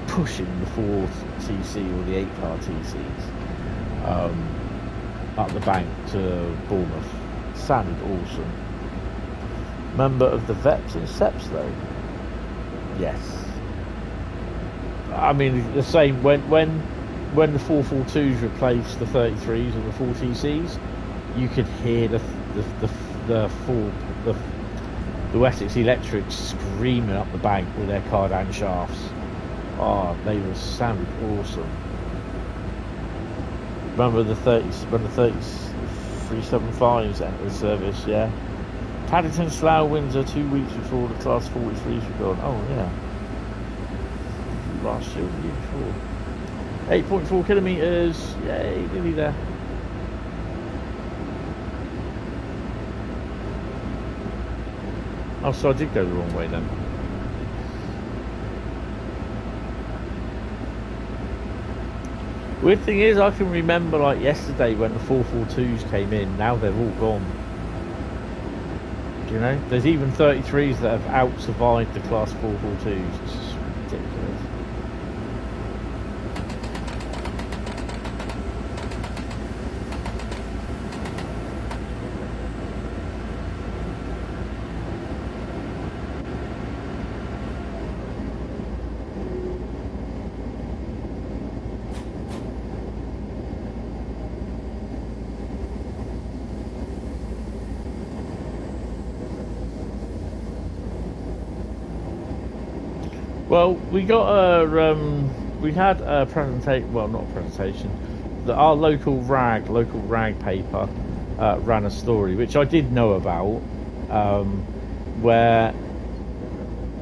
the 4TC or the 8-car TCs up the bank to Bournemouth. Sounded awesome. Member of the Veps and Seps though? Yes. I mean, the same, when the 442s replaced the 33s and the 4TCs, you could hear the Wessex Electrics screaming up the bank with their cardan shafts. Oh, they were sounded awesome. Remember the 30s, when the 375s entered service, yeah. Paddington, Slough, Windsor, 2 weeks before the Class 43s were gone. Oh, yeah. Last year or the year before. 8.4 kilometres, yay, nearly there. Oh, so I did go the wrong way then. Weird thing is, I can remember like yesterday when the 442s came in. Now they're all gone. You know, there's even 33s that have out-survived the class 442s. It's just ridiculous. Well, we got a we had a presentation. Well, not a presentation. Our local rag paper ran a story which I did know about, where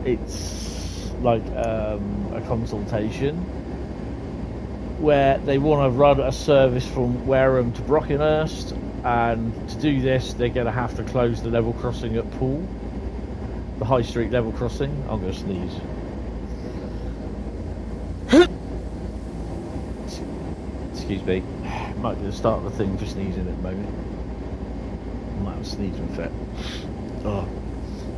it's like a consultation where they want to run a service from Wareham to Brockenhurst, and to do this, they're going to have to close the level crossing at Poole, the High Street level crossing. I'm going to sneeze. Excuse me. Might be the start of the thing for sneezing at the moment. Might have a sneezing fit. Oh.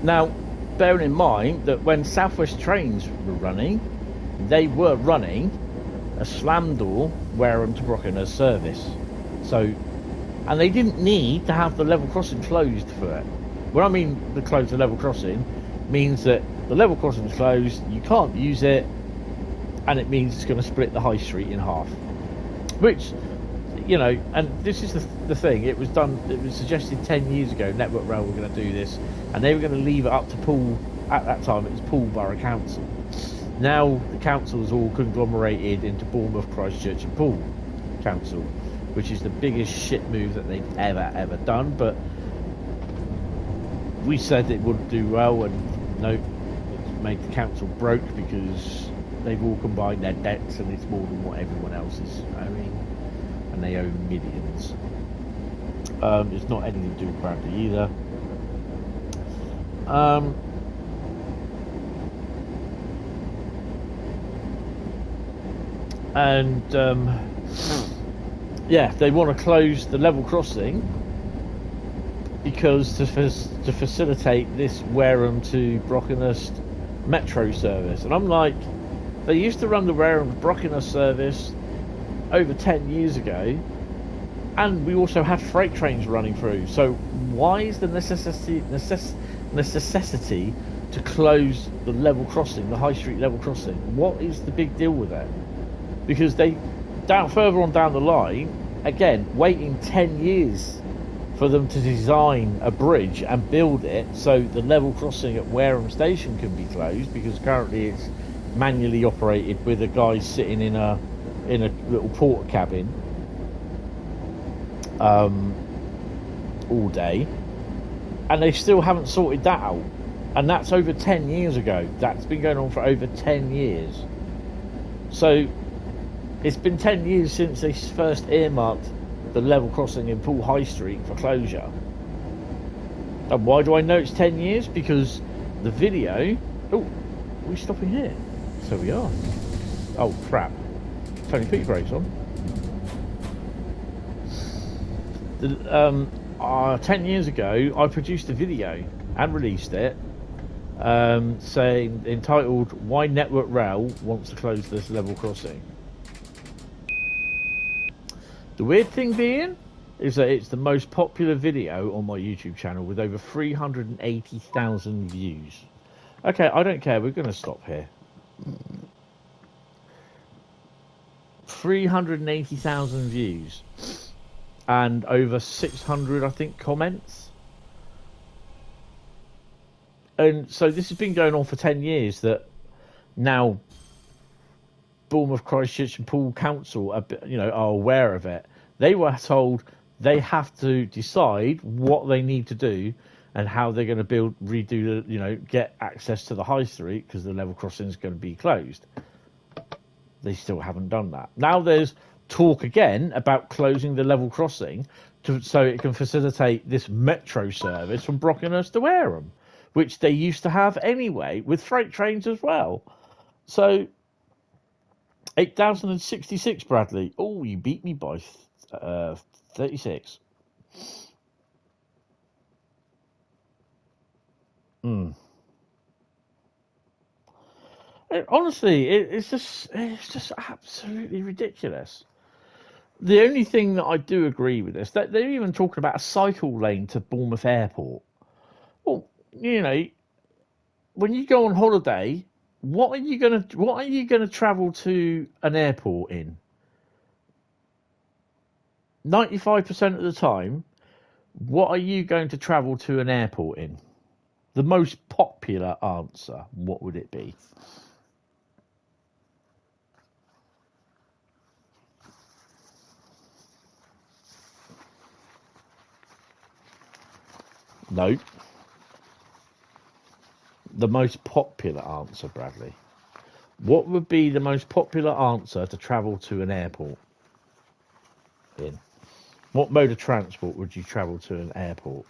Now, bearing in mind that when Southwest Trains were running, they were running a slam door Wareham to Brockenhurst service. So, and they didn't need to have the level crossing closed for it. When I mean the close the level crossing, means that the level crossing is closed, you can't use it, and it means it's going to split the high street in half. Which, you know, and this is the thing, it was suggested 10 years ago, Network Rail were going to do this, and they were going to leave it up to Poole. At that time it was Poole Borough Council. Now the council is all conglomerated into Bournemouth, Christchurch and Poole Council, which is the biggest shit move that they've ever done. But we said it wouldn't do well, and no, it made the council broke because they've all combined their debts, and it's more than what everyone else is owing, and they owe millions. It's not anything to do with Bradley either. Yeah, they want to close the level crossing because to facilitate this Wareham to Brockenhurst metro service. And I'm like, they used to run the Wareham to Brockenhurst service over 10 years ago, and we also had freight trains running through. So why is the necessity to close the level crossing, the high street level crossing? What is the big deal with that? Because they further on down the line, again, waiting 10 years for them to design a bridge and build it so the level crossing at Wareham station can be closed, because currently it's manually operated with a guy sitting in a little porter cabin all day, and they still haven't sorted that out. And that's over 10 years ago. That's been going on for over 10 years. So it's been 10 years since they first earmarked the level crossing in Poole High Street for closure. And why do I know it's 10 years? Because the video... Oh, are we stopping here? So we are. Oh, crap. Tony, put your brakes on. 10 years ago, I produced a video and released it, entitled "Why Network Rail Wants to Close This Level Crossing." The weird thing being is that it's the most popular video on my YouTube channel with over 380,000 views. Okay, I don't care, we're going to stop here. 380,000 views and over 600, I think, comments. And so this has been going on for 10 years, that now Bournemouth, Christchurch and Poole Council are aware of it. They were told they have to decide what they need to do and how they're going to get access to the high street, because the level crossing is going to be closed. They still haven't done that. Now there's talk again about closing the level crossing so it can facilitate this metro service from Brockenhurst to Wareham, which they used to have anyway, with freight trains as well. So 8,066, Bradley. Oh, you beat me by 36. Honestly, it's just absolutely ridiculous. The only thing that I do agree with this, that they're even talking about a cycle lane to Bournemouth Airport. Well, you know, when you go on holiday, what are you gonna travel to an airport in? 95% of the time, what are you going to travel to an airport in? The most popular answer, what would it be? No. The most popular answer, Bradley. What would be the most popular answer to travel to an airport in? What mode of transport would you travel to an airport?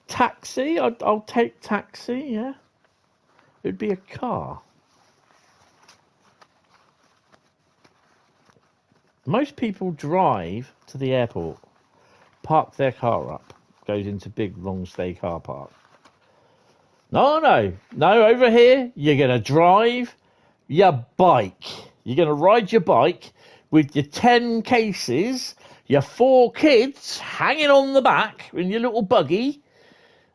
Taxi? I'll take taxi, yeah. It'd be a car. Most people drive to the airport, park their car up, goes into big long stay car park. No, over here, you're going to drive your bike. You're going to ride your bike with your 10 cases, your 4 kids hanging on the back in your little buggy,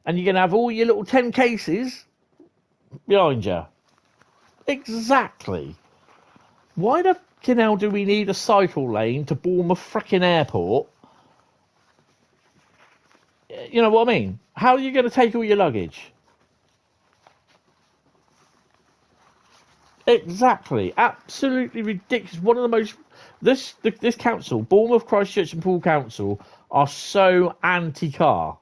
and you're going to have all your little 10 cases behind you. Exactly. Why the hell do we need a cycle lane to Bournemouth frickin' airport? You know what I mean? How are you going to take all your luggage? Exactly. Absolutely ridiculous. One of the most... This council, Bournemouth, Christchurch and Poole Council, are so anti-car.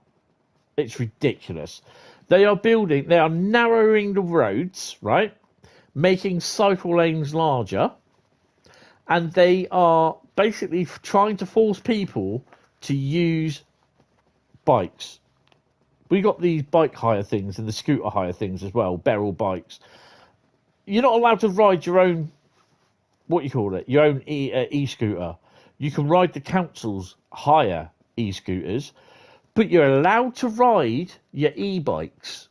It's ridiculous. They are narrowing the roads, right? Making cycle lanes larger. And they are basically trying to force people to use bikes. We got these bike hire things and the scooter hire things as well, Beryl bikes. You're not allowed to ride your own, your own e-scooter. You can ride the council's hire e-scooters, but you're allowed to ride your e-bikes.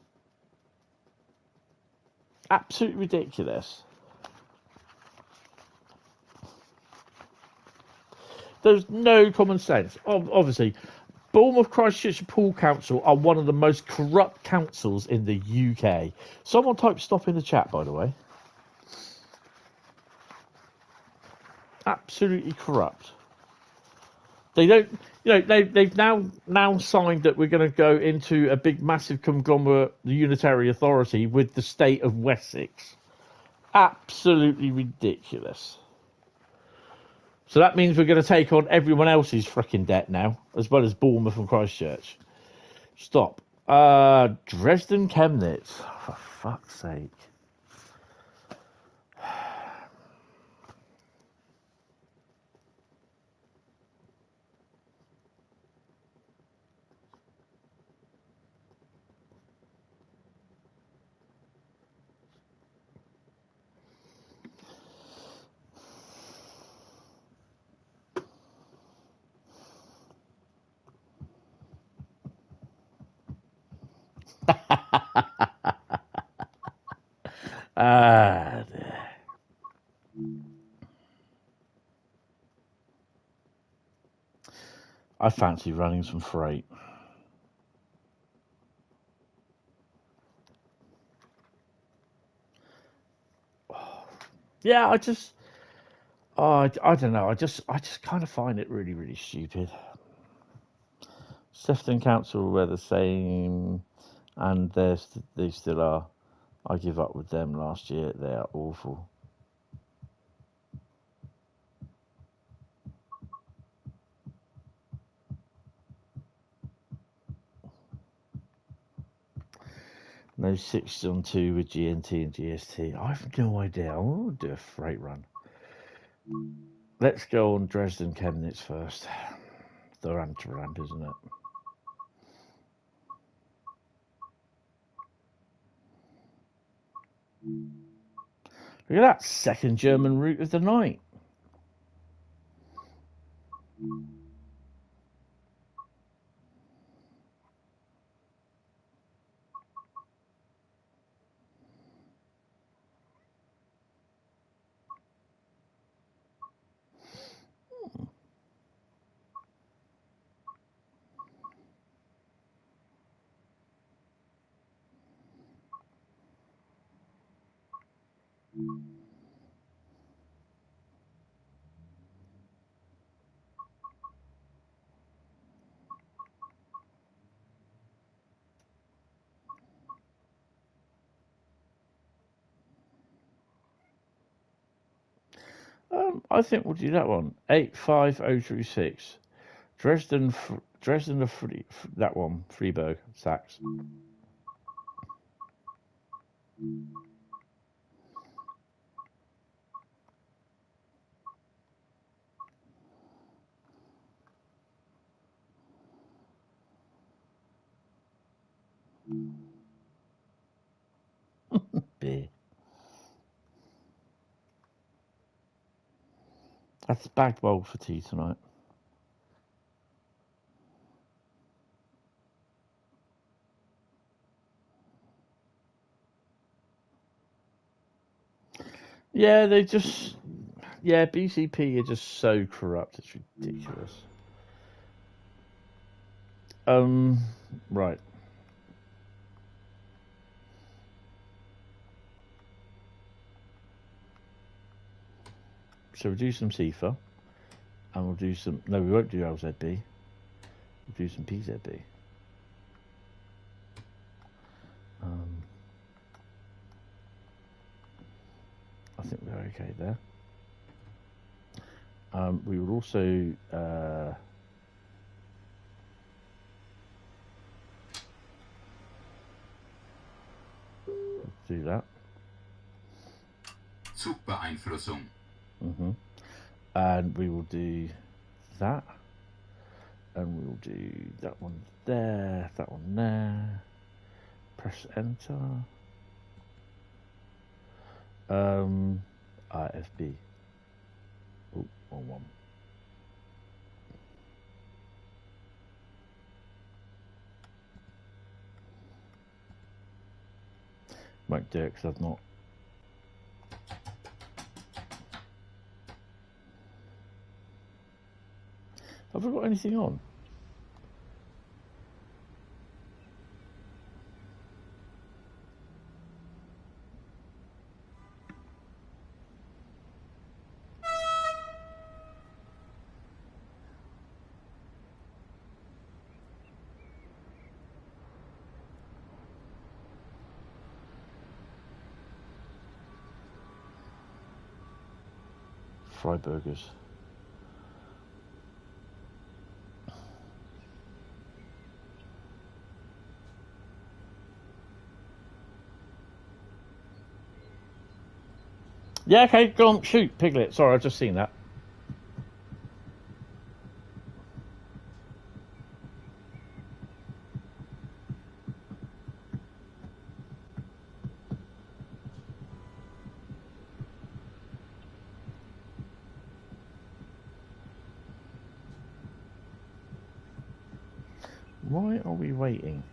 Absolutely ridiculous. There's no common sense. Obviously, Bournemouth, Christchurch and Poole Council are one of the most corrupt councils in the UK. Someone type stop in the chat, by the way. Absolutely corrupt. They don't, they've now signed that we're going to go into a big, massive conglomerate, the unitary authority with the state of Wessex. Absolutely ridiculous. So that means we're going to take on everyone else's freaking debt now, as well as Bournemouth and Christchurch. Stop. Dresden Chemnitz. For fuck's sake. I fancy running some freight. Yeah, I don't know. I just kind of find it really, really stupid. Sefton Council were the same, and they still are. I give up with them last year. They are awful. No 6 on 2 with GNT and GST. I have no idea. I want to do a freight run. Let's go on Dresden Chemnitz first. The rant, isn't it? Look at that, second German route of the night. I think we'll do that one. 85036. Dresden, that one, Freiburg, Sachs. Beer. That's bagged bowl for tea tonight. Yeah, they just... Yeah, BCP are just so corrupt. It's ridiculous. Right. So we'll do some CIFA. And we'll do some... No, we won't do LZB. We'll do some PZB. I think we're okay there. We will also do that. Zugbeeinflussung. And we will do that. And we will do that one there, that one there. Press enter. IFB. Oh, wrong one. Won't do it because I've not. Have I got anything on? Fry burgers. Yeah, okay, go on, shoot, Piglet. Sorry, I've just seen that. Why are we waiting?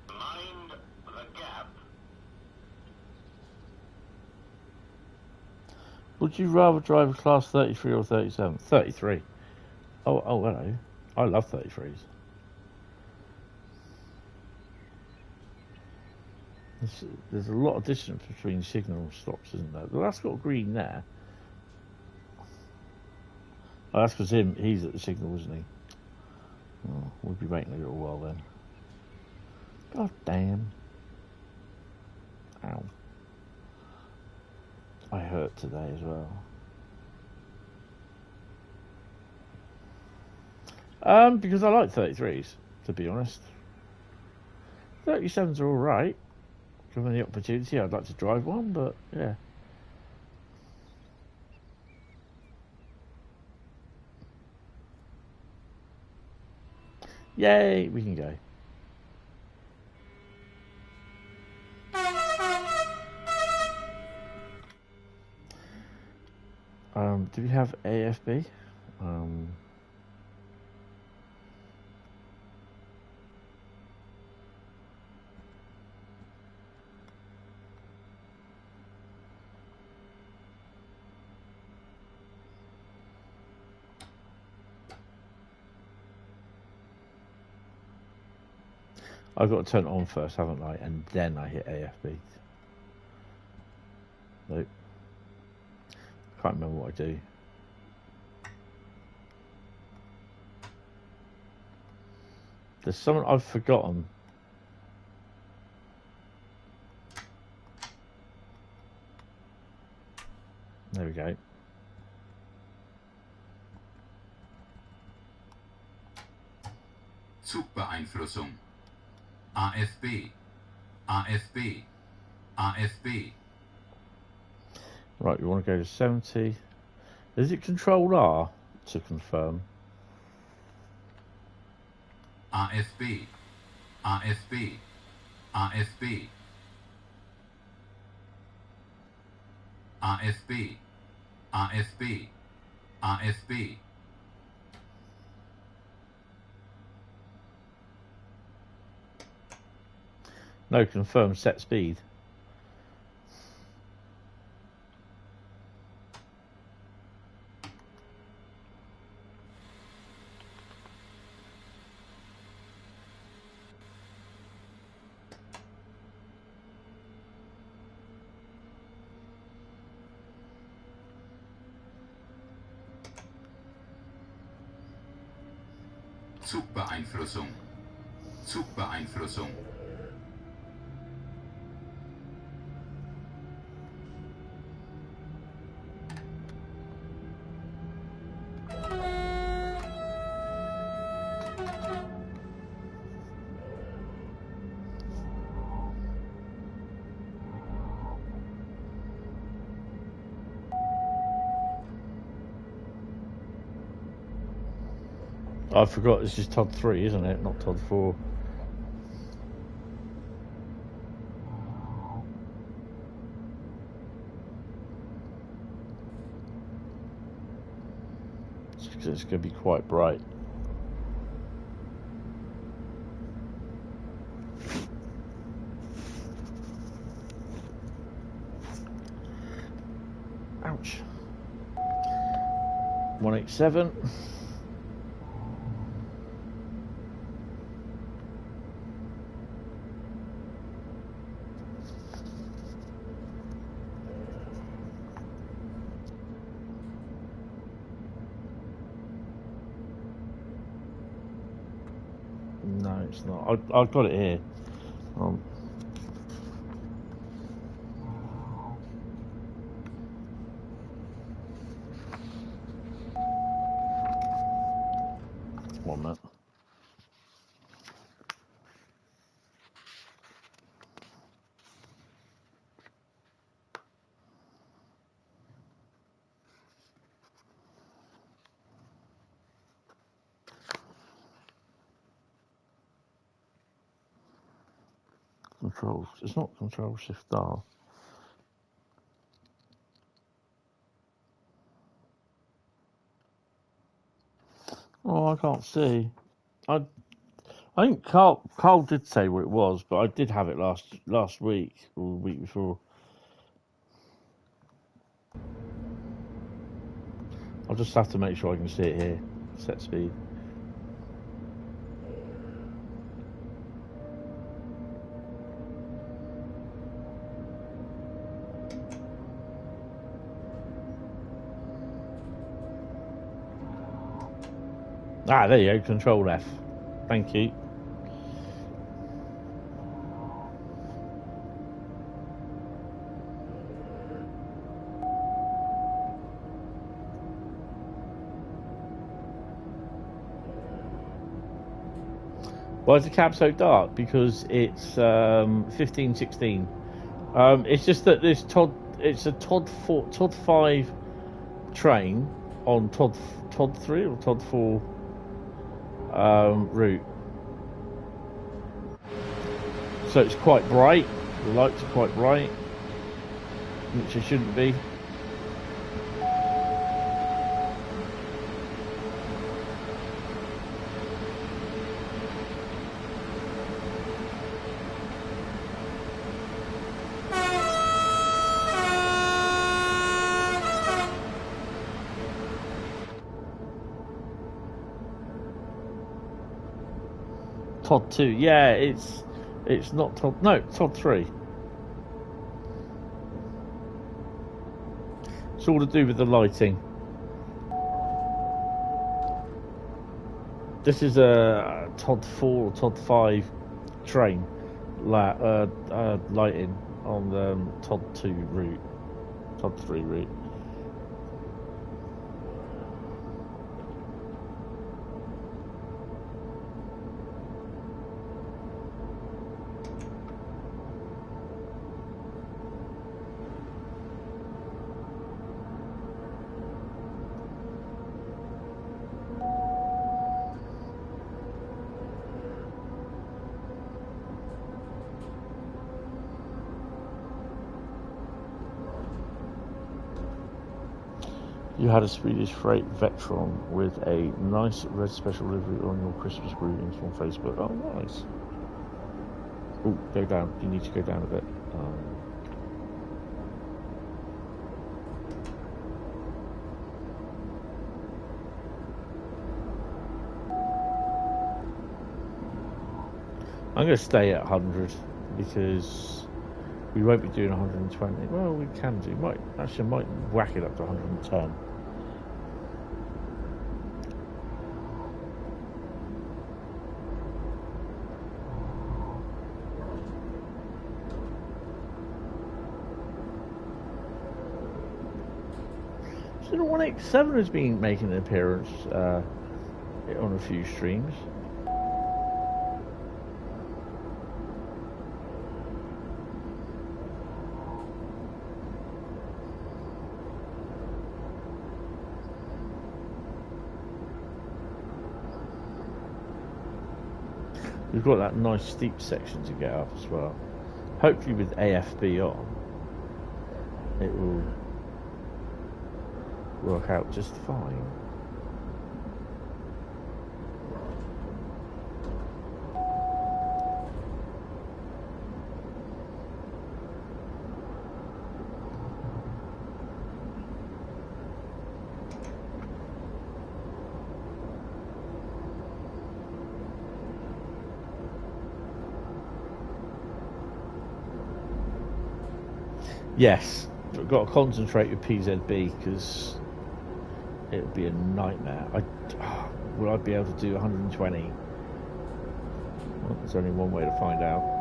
Mind the gap. Would you rather drive a class 33 or 37? 33. Oh, hello. I love 33s. There's a lot of distance between signal stops, isn't there? Well, that's got green there. Oh, that's because he's at the signal, isn't he? Oh, we'll be waiting a little while then. God damn. Ow. I hurt today as well. Because I like 33s, to be honest. 37s are alright. Given the opportunity, I'd like to drive one, but yeah. Yay, we can go. Do we have AFB? I've got to turn it on first, haven't I? And then I hit AFB. Nope. Can't remember what I do. There's something I've forgotten. There we go. Zugbeeinflussung. AFB. AFB. AFB. Right, we want to go to 70. Is it Control R to confirm? AFB. AFB. AFB. AFB. AFB. AFB. No, confirm set speed. Zugbeeinflussung. Zugbeeinflussung. I forgot this is TOD 3, isn't it? Not TOD 4. It's going to be quite bright. Ouch. 187. No, it's not. I've got it here. One minute. Control. It's not Control Shift R. Oh, I can't see. I think Carl did say what it was, but I did have it last week or the week before. I'll just have to make sure I can see it here. Set speed. Ah, there you go, Control F. Thank you. Why is the cab so dark? Because it's 15, 16. It's just that this it's a TOD 5 train on TOD 3 or TOD 4 route. So it's quite bright. The lights are quite bright, which they shouldn't be. Todd 2, yeah, it's not Todd, no, Todd 3. It's all to do with the lighting. This is a Todd 4 or Todd 5 train lighting on the Todd 2 route, Todd 3 route. You had a Swedish freight Vectron with a nice red special livery on your Christmas greetings on Facebook. Oh, nice. Oh, go down. You need to go down a bit. I'm going to stay at 100 because we won't be doing 120. Well, we can do. I might whack it up to 110. So the 187 has been making an appearance on a few streams. We've got that nice steep section to get up as well. Hopefully with AFB on, it will work out just fine. Yes, I've got to concentrate with PZB because it would be a nightmare. Will I be able to do 120? Well, there's only one way to find out.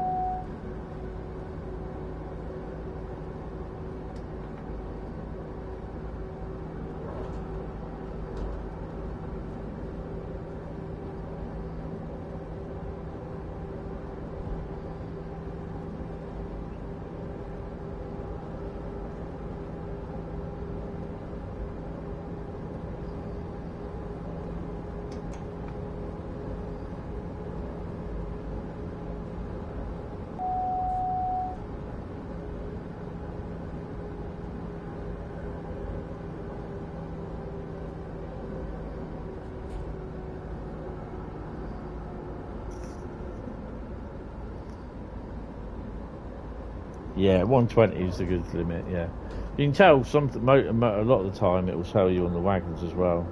Yeah, 120 is the good limit, yeah. You can tell a lot of the time it will tell you on the wagons as well.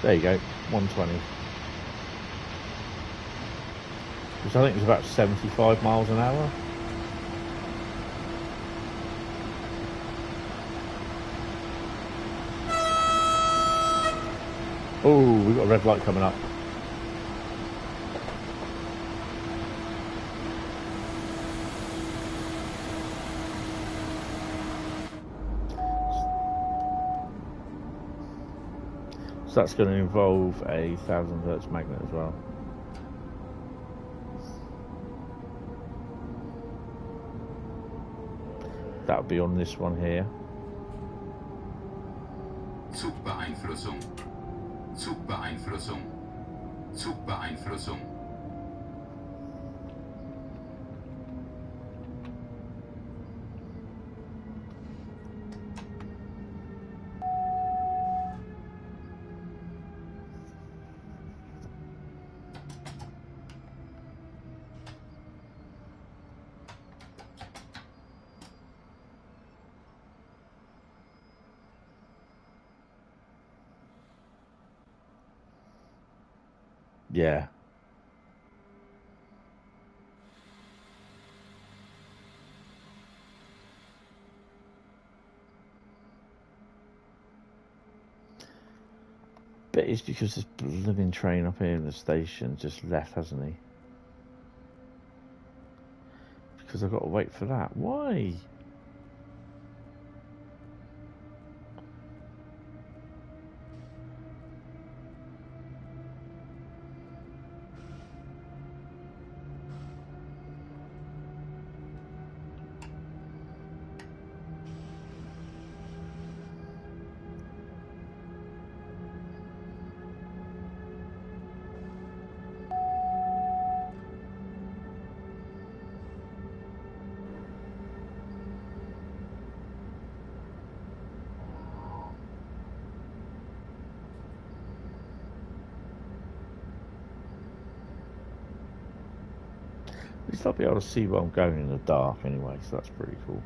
There you go, 120. Which I think is about 75 miles an hour. Oh, we've got a red light coming up. So that's going to involve a 1000 hertz magnet as well. that'll be on this one here. Zugbeeinflussung. Zugbeeinflussung. Zugbeeinflussung. Yeah. But it's because this blooming train up here in the station just left, hasn't he? Because I've got to wait for that. Why? At least I'll be able to see where I'm going in the dark anyway, so that's pretty cool.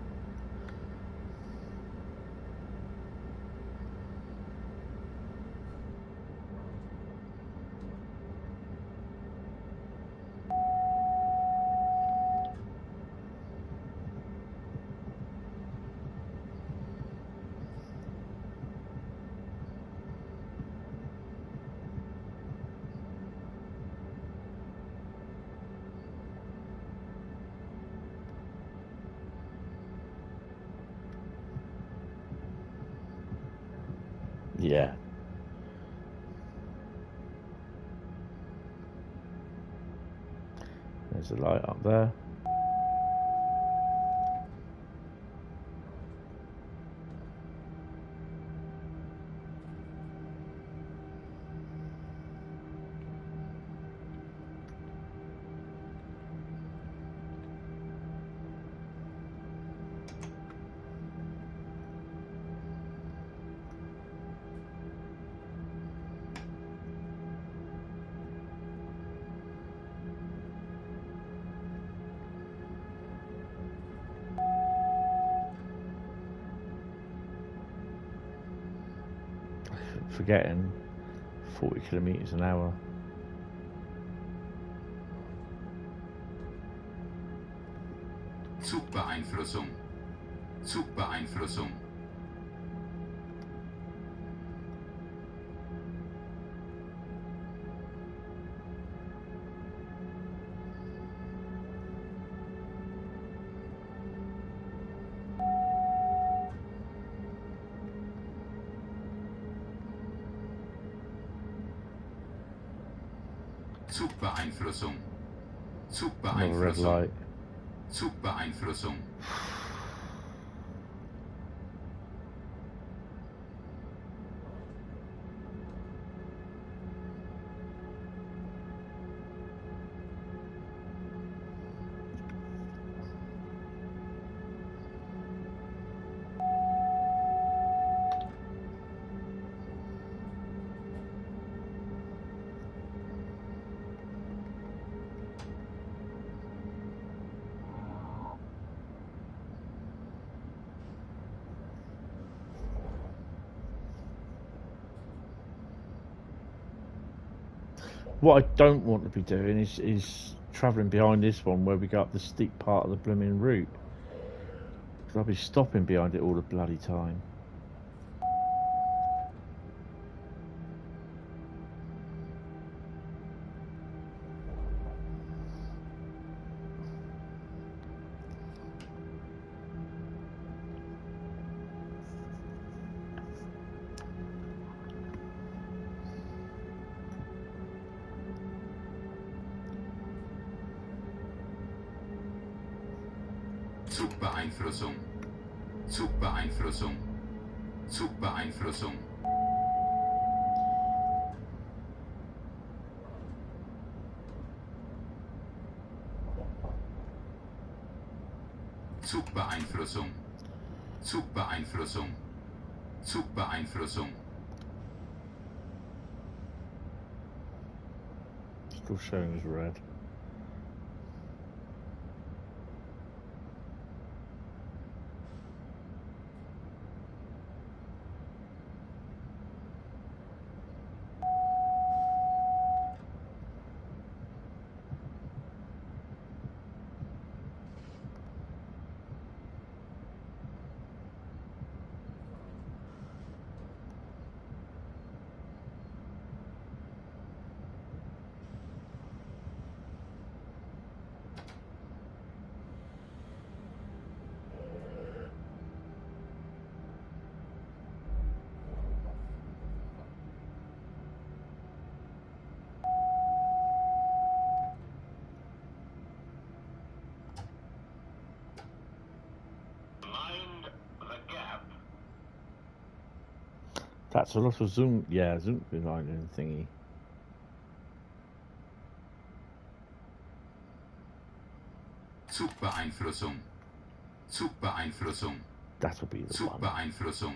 Yeah. There's a light up there. Forgetting 40 kilometers an hour. Zugbeeinflussung. Zugbeeinflussung. Zugbeeinflussung. Another red Zugbeeinflussung. light. Zugbeeinflussung. What I don't want to be doing is travelling behind this one where we go up the steep part of the blooming route. Because I'll be stopping behind it all the bloody time. Zugbeeinflussung. Zugbeeinflussung. Zugbeeinflussung. Zugbeeinflussung. Zugbeeinflussung. Zugbeeinflussung. Still showing as red. Mind the gap. That's a lot of zoom. Yeah, zoom behind and thingy. Zugbeeinflussung. Zugbeeinflussung. That'll be the one. Zugbeeinflussung.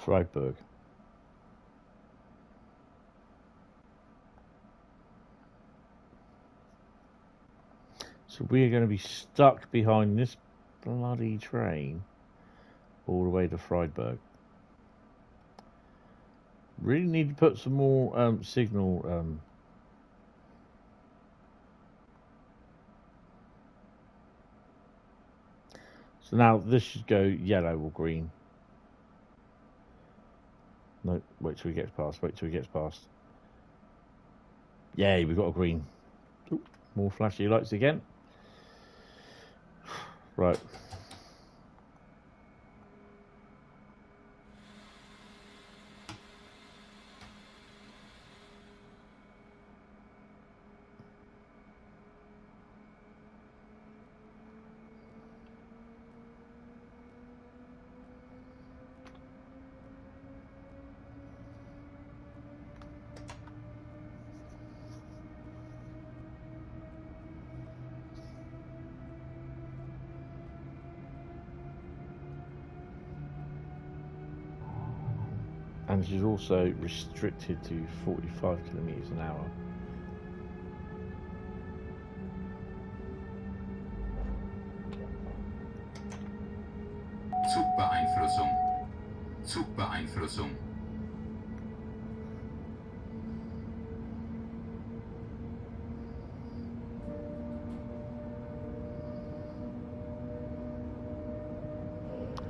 Freiburg. So we are going to be stuck behind this bloody train all the way to Freiburg. Really need to put some more signal. So now this should go yellow or green. No, wait till he gets past. Wait till he gets past. Yay, we've got a green. Ooh, more flashy lights again. Right. And she's also restricted to 45 kilometers an hour. Zugbeeinflussung. Zugbeeinflussung.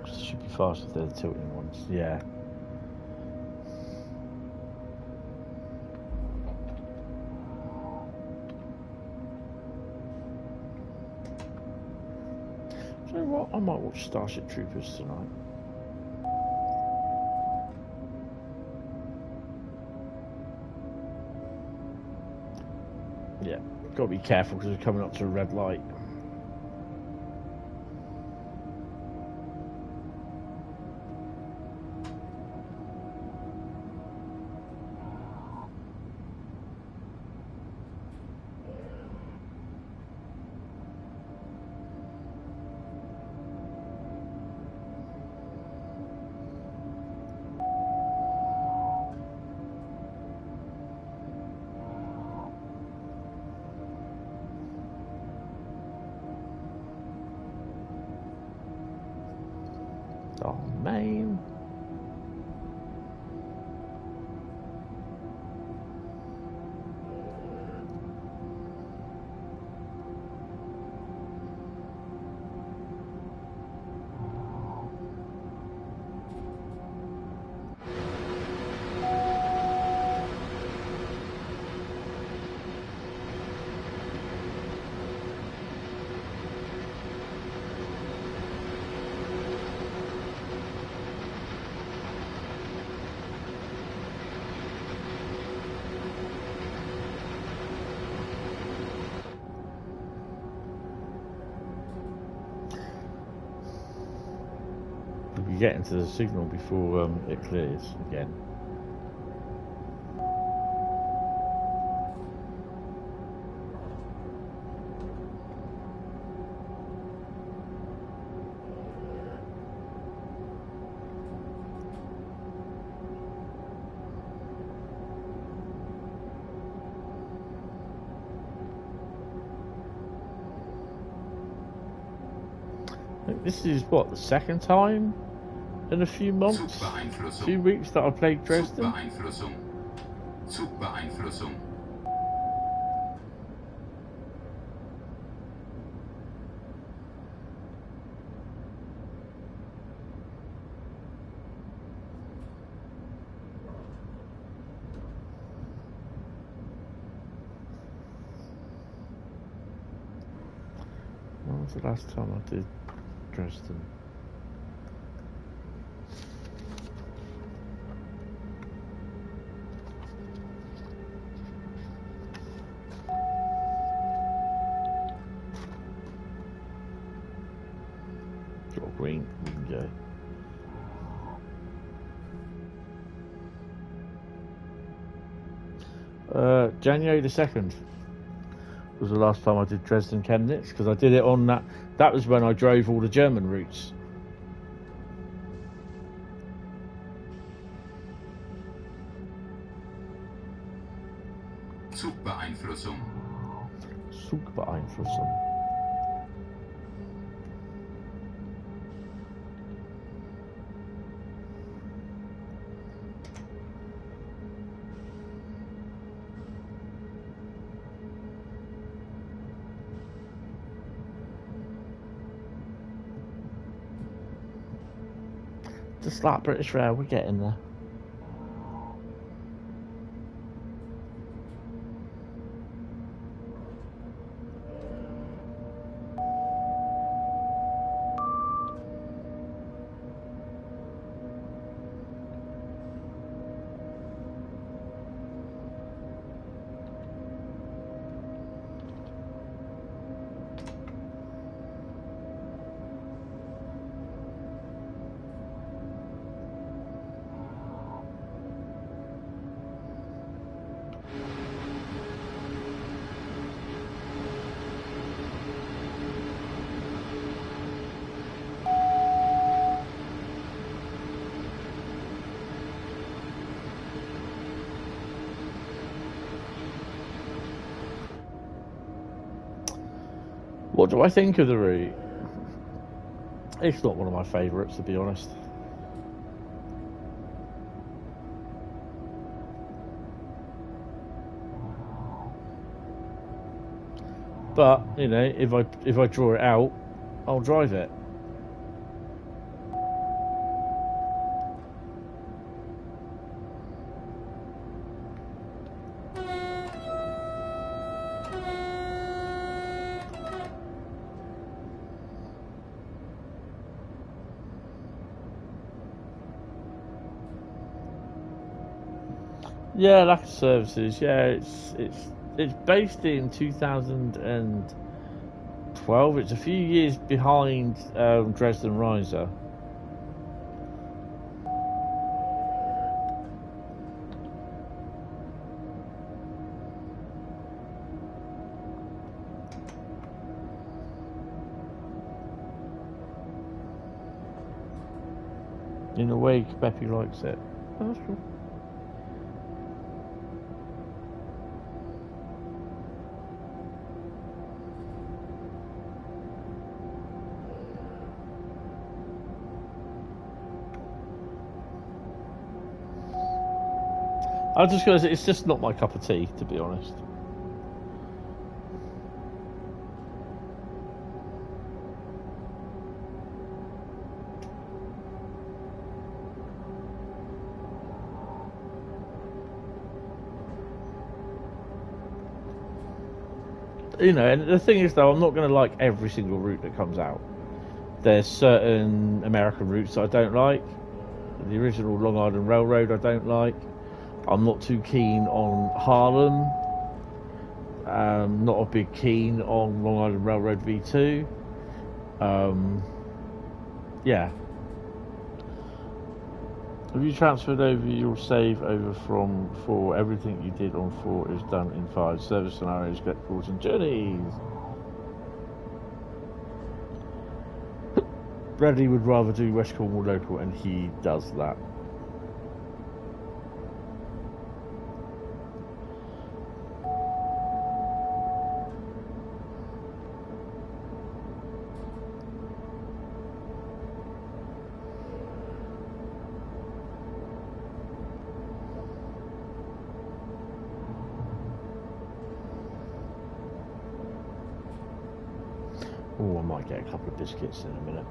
Should be faster if they're the tilting ones. Yeah. You know what? I might watch Starship Troopers tonight. Yeah, gotta be careful because we're coming up to a red light. Oh, man. get into the signal before it clears again. This is what, the second time in a few months, few weeks that I played Dresden. Zugbeeinflussung. Zugbeeinflussung. When was the last time I did Dresden? Got green, we can go. January the 2nd was the last time I did Dresden Chemnitz, because I did it on that. That was when I drove all the German routes. Zugbeeinflussung. Zugbeeinflussung. Just like British Rail, we're getting there. What do I think of the route? It's not one of my favourites, to be honest. But, you know, if I draw it out, I'll drive it. Yeah, lack of services. Yeah, it's based in 2012. It's a few years behind Dresden Riesa. In a way, Beppy likes it. Oh, that's cool. I'm just gonna say, it's just not my cup of tea, to be honest. You know, and the thing is, though, I'm not going to like every single route that comes out. There's certain American routes that I don't like. The original Long Island Railroad I don't like. I'm not too keen on Harlem. Not a big keen on Long Island Railroad V2. Yeah. Have you transferred over your save over from 4? Everything you did on 4 is done in 5. Service scenarios, get calls and journeys. Bradley would rather do West Cornwall local, and he does that. Oh, I might get a couple of biscuits in a minute.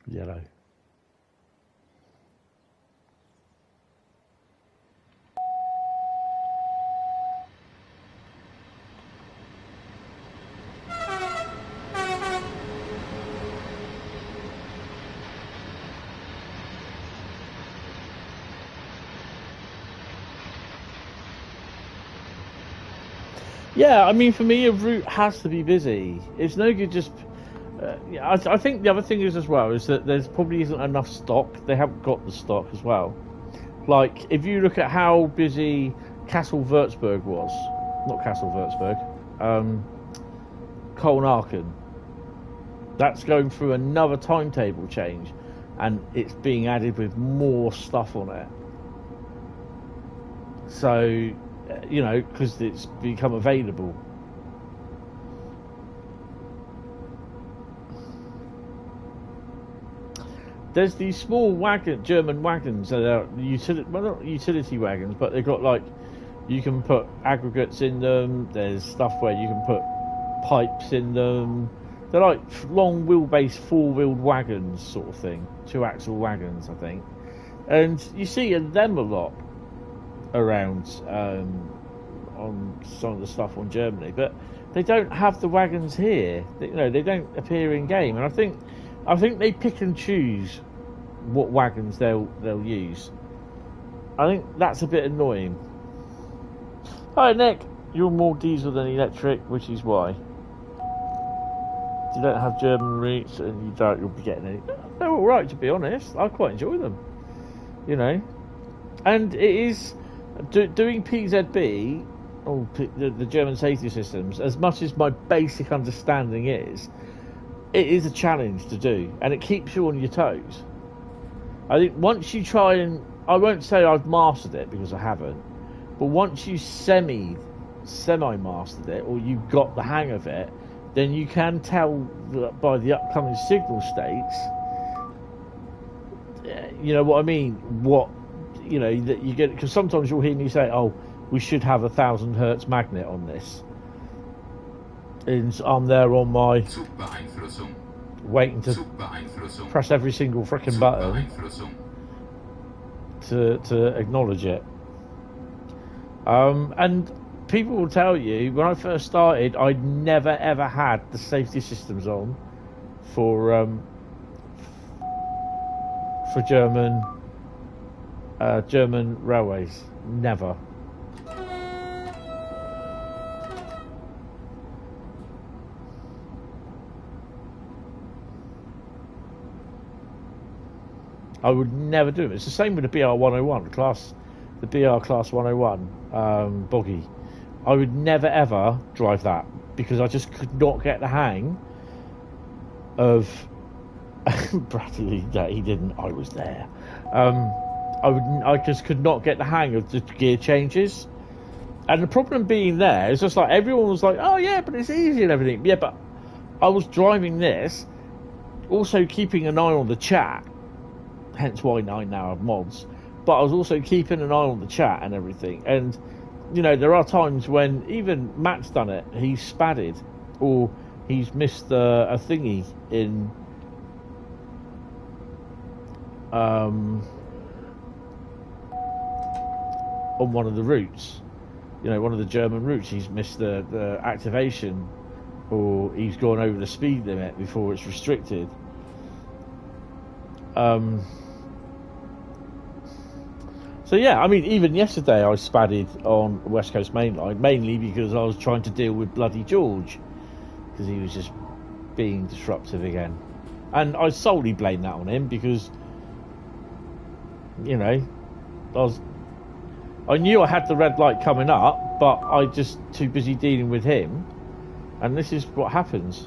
Yellow. Yeah, I mean, for me, a route has to be busy. It's no good just... I think the other thing is as well is that there's probably isn't enough stock. They haven't got the stock as well. Like, if you look at how busy Castle Würzburg was... Not Castle Würzburg. Colnarken. That's going through another timetable change. And it's being added with more stuff on it. So... you know, because it's become available. There's these small German wagons that are well, not utility wagons, but they've got like, you can put aggregates in them. There's stuff where you can put pipes in them. They're like long wheelbase, four-wheeled wagons sort of thing, 2-axle wagons, I think. And you see them a lot around on some of the stuff on Germany, but they don't have the wagons here. They don't appear in game, and I think they pick and choose what wagons they'll use. I think that's a bit annoying. Hi Nick, you're more diesel than electric, which is why you don't have German routes, and you doubt you'll be getting any. They're all right, to be honest. I quite enjoy them, you know. And it is doing PZB, or the German safety systems, as much as my basic understanding is, it is a challenge to do, and it keeps you on your toes. I think once you try and, I won't say I've mastered it because I haven't, but once you semi-mastered it, or you got the hang of it, then you can tell by the upcoming signal states, you know what I mean, what, you know, that you get, because sometimes you'll hear me say, oh, we should have 1,000 hertz magnet on this. And I'm there on my waiting to press every single freaking button to acknowledge it. And people will tell you, when I first started, I'd never ever had the safety systems on for German railways. Never. I would never do it. It's the same with the BR 101 the BR class 101 boggy. I would never ever drive that because I just could not get the hang of Bradley. That he didn't. I was there. I just could not get the hang of the gear changes, and the problem being there is just like everyone was like, "Oh yeah, but it's easy and everything." Yeah, but I was driving this, also keeping an eye on the chat. Hence why I now have mods. But I was also keeping an eye on the chat and everything. And, you know, there are times when even Matt's done it. He's spadded. Or he's missed a thingy in... on one of the routes. You know, one of the German routes. He's missed the activation. Or he's gone over the speed limit before it's restricted. So yeah, I mean, even yesterday I spadded on West Coast Main Line, mainly because I was trying to deal with bloody George, because he was just being disruptive again. And I solely blame that on him, because, you know, I knew I had the red light coming up, but I just too busy dealing with him, and this is what happens.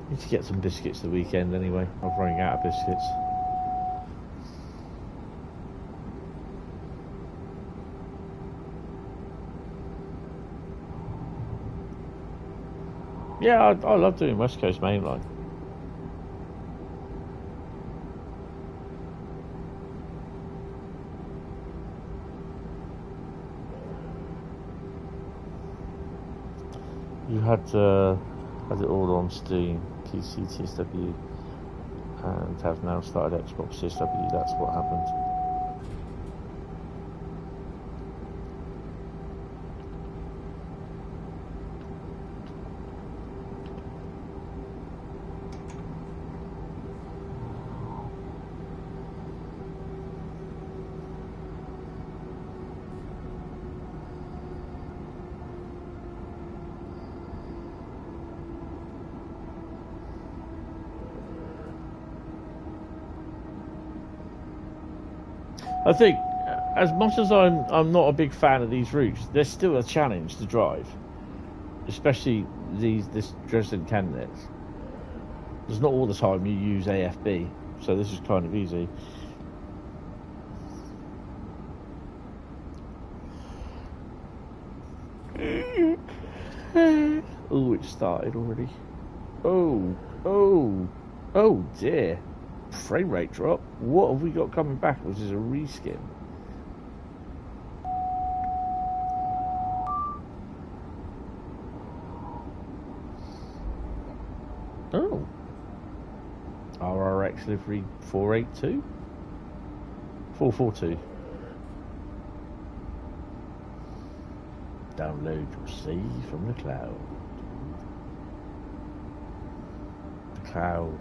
Need to get some biscuits the weekend anyway. I'm running out of biscuits. Yeah, I love doing West Coast Main Line. You had it all on Steam, PC, TSW, and have now started Xbox TSW. That's what happened. I think, as much as I'm not a big fan of these routes, they're still a challenge to drive, especially this Dresden Chemnitz. There's not all the time you use AFB, so this is kind of easy. Oh, it started already. Oh dear. Frame rate drop. What have we got coming back? Which is a reskin. Oh. RRX livery 482? 442. Download receive from the cloud. The cloud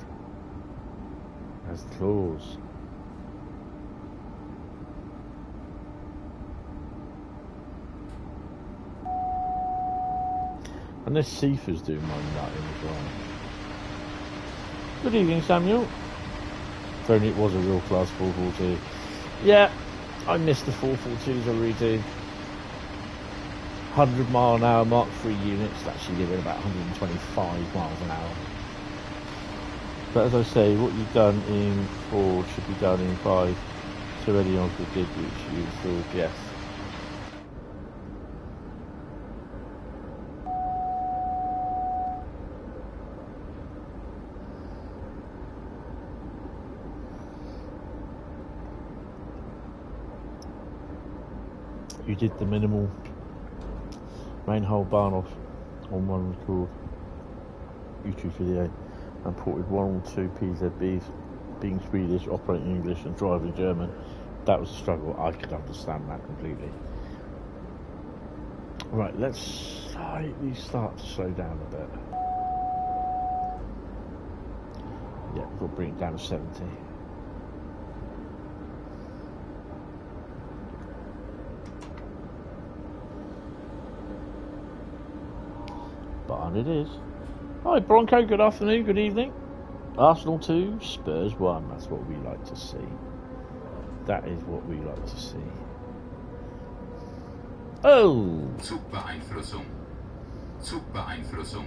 has claws. And this Sifa's doing my nutting as well. Good evening, Samuel. If only it was a real class 442. Yeah, I missed the 442s already. 100 mile an hour Mark 3 units, actually giving about 125 miles an hour. But as I say, what you've done in 4 should be done in 5. It's already on the dig which you installed, yes. You did the minimal main whole barn off on one record YouTube video and ported 1 or 2 PZBs, being Swedish, operating English and driving German. That was a struggle. I could understand that completely. Right, let's slightly start to slow down a bit. Yeah, we'll bring it down to 70. And it is. Hi, Bronco. Good afternoon. Good evening. Arsenal 2, Spurs 1. That's what we like to see. That is what we like to see. Oh! Zugbeeinflussung. Zugbeeinflussung.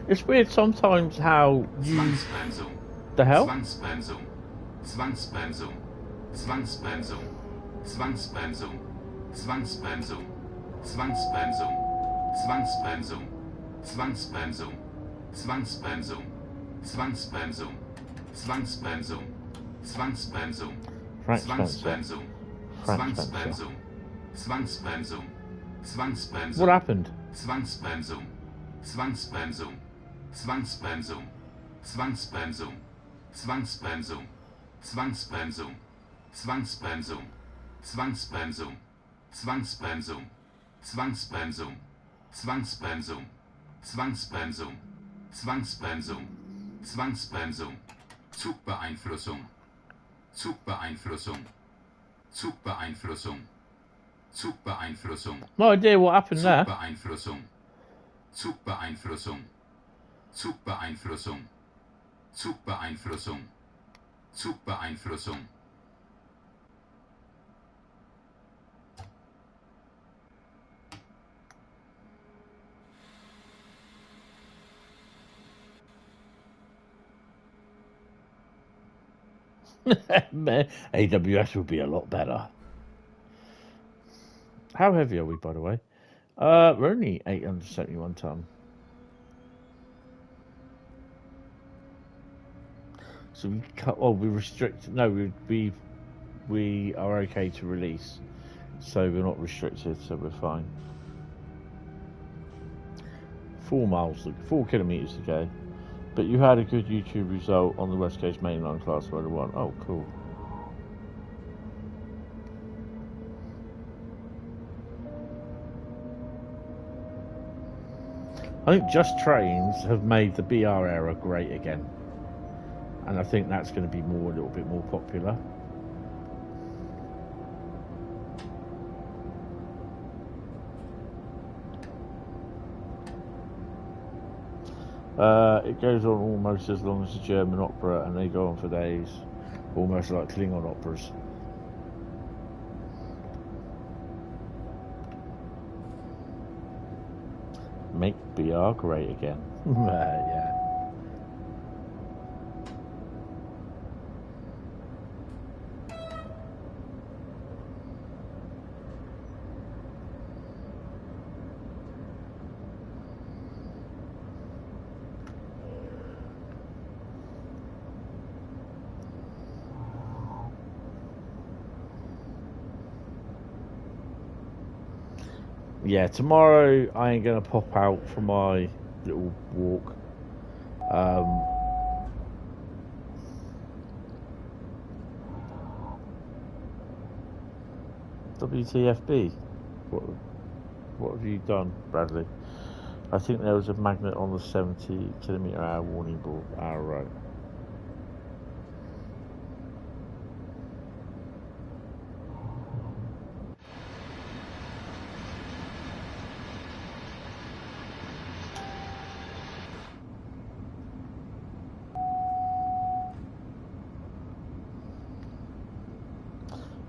It's weird sometimes how you... Zwangsbremsung. The hell? Zwangsbremsung. Zwangsbremsung. Zwangsbremsung. Zwangsbremsung. Zwangsbremsung. Zwangsbremsung. Zwangsbremsung. Zwangsbremsung. Zwangsbremsung. Zwangsbremsung. Zwangsbremsung. Zwangsbremsung. Frank Zwangsbremsung. Frank Zwangsbremsung. Zwangsbremsung. Zwangsbremsung. What happened? Zwangsbremsung. Zwangsbremsung. Zwangsbremsung. Zwangsbremsung. Zwangsbremsung. Zwangsbremsung. Zwangsbremsung. Zwangsbremsung. Zwangsbremsung. Zwangsbremsung. Zwangsbremsung. Zwangsbremsung. Zwangsbremsung. Zwangsbremsung. Zugbeeinflussung. Zugbeeinflussung. Zugbeeinflussung. Zugbeeinflussung. No idea what happened there. Zugbeeinflussung. Zugbeeinflussung. Zugbeeinflussung. Zugbeeinflussung. Zugbeeinflussung. AWS would be a lot better. How heavy are we, by the way? We're only 871 ton. So we cut. Oh, we restrict. No, we are okay to release. So we're not restricted. So we're fine. 4 kilometers to go. But you had a good YouTube result on the West Coast Mainline Class Rider 1. Oh, cool. I think Just Trains have made the BR era great again. And I think that's going to be a little bit more popular. It goes on almost as long as the German opera, and they go on for days. Almost like Klingon operas. Make BR great again. Yeah. Yeah, tomorrow I ain't gonna pop out for my little walk. WTFB? What have you done, Bradley? I think there was a magnet on the 70 km/h warning board. Right.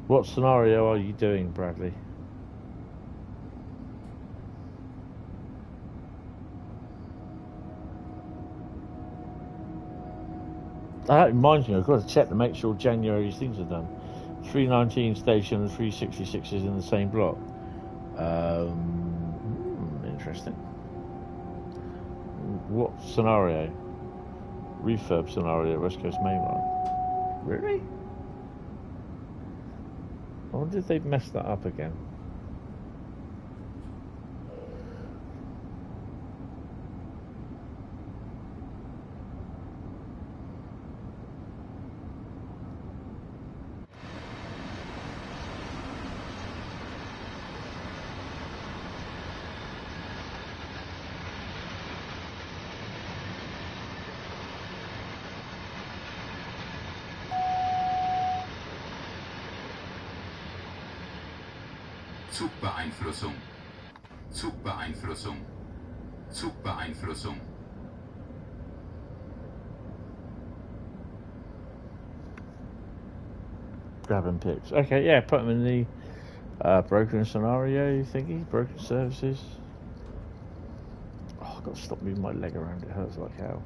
What scenario are you doing, Bradley? That reminds me, I've got to check to make sure January's things are done. 319 station and 366 is in the same block. Interesting. What scenario? Refurb scenario, West Coast Mainline. Really? I wonder if they've messed that up again. Zugbeeinflussung. Zugbeeinflussung. Zugbeeinflussung. Grabbing pics. Okay, yeah, put them in the broken scenario thingy, broken services. Oh, I've got to stop moving my leg around, it hurts like hell.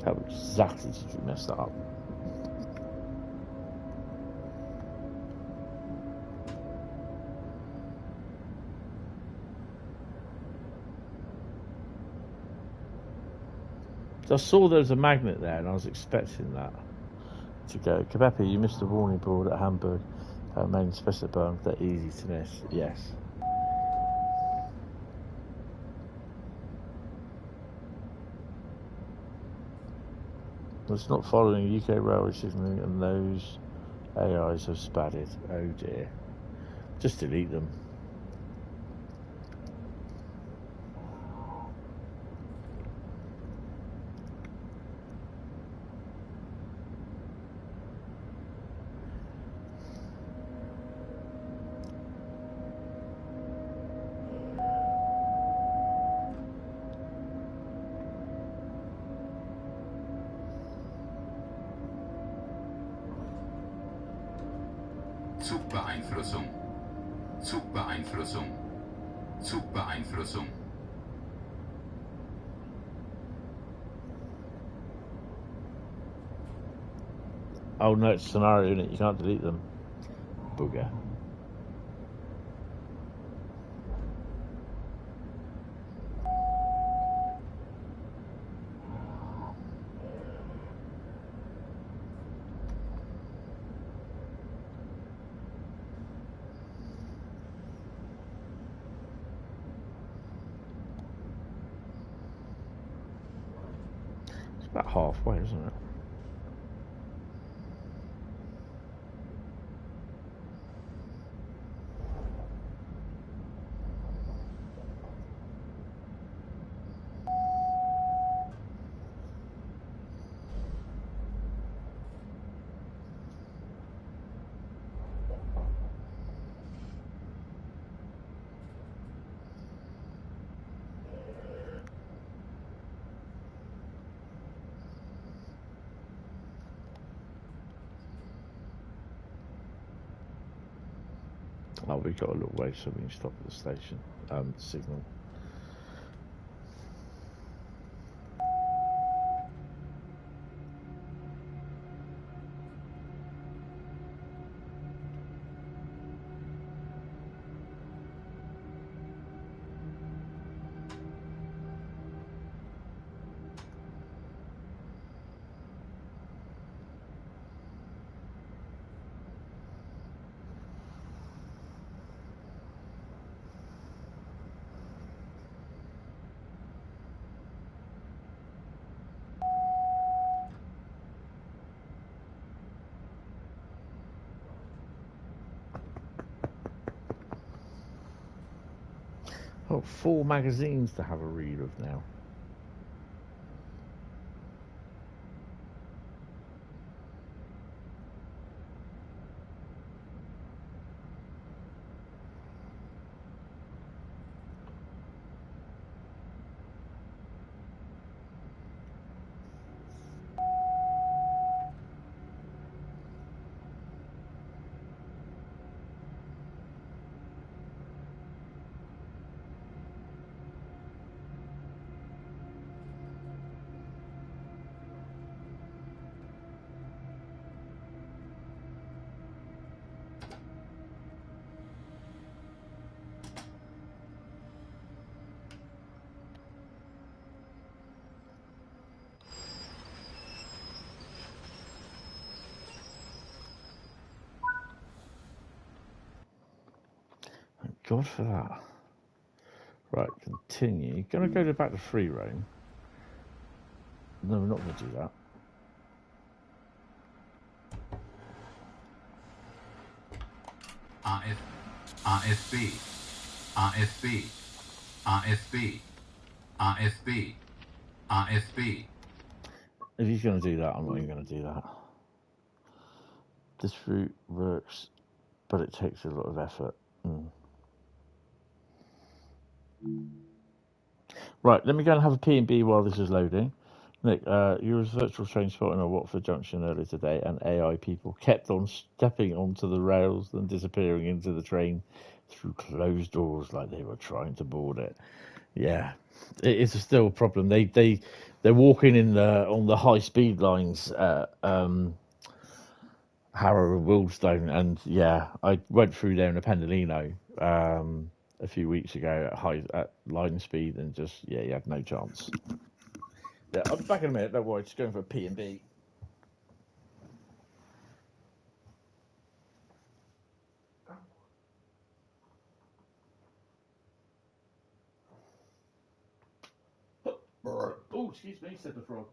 How exactly did you mess that up? So I saw there was a magnet there and I was expecting that to go. Kabepi, you missed the warning board at Hamburg. Main specified they're easy to miss. Yes. It's not following UK railway signalling and those AIs have spadded. Oh dear. Just delete them. Zugbeeinflussung. Zugbeeinflussung. Zugbeeinflussung. Oh no, it's a scenario, isn't it? You can't delete them. Booger. It's about halfway, isn't it? Oh, we got a little way so we can stop at the station. Signal. Oh, 4 magazines to have a read of now. God for that. Right, continue. Gonna go back to free roam. No, we're not gonna do that. AFB. AFB. AFB, AFB, AFB. If he's going to do that, I'm not even going to do that. This route works, but it takes a lot of effort. Right, let me go and have a P&B while this is loading. Nick, you were virtual train spotting at Watford Junction earlier today, and AI people kept on stepping onto the rails and disappearing into the train through closed doors like they were trying to board it. Yeah, it is still a problem. They're walking on the high speed lines, Harrow and Willstone, and yeah, I went through there in a Pendolino a few weeks ago at line speed, and just you had no chance. Yeah, I'll be back in a minute. Don't worry, just going for a P&B. Oh, excuse me, said the frog.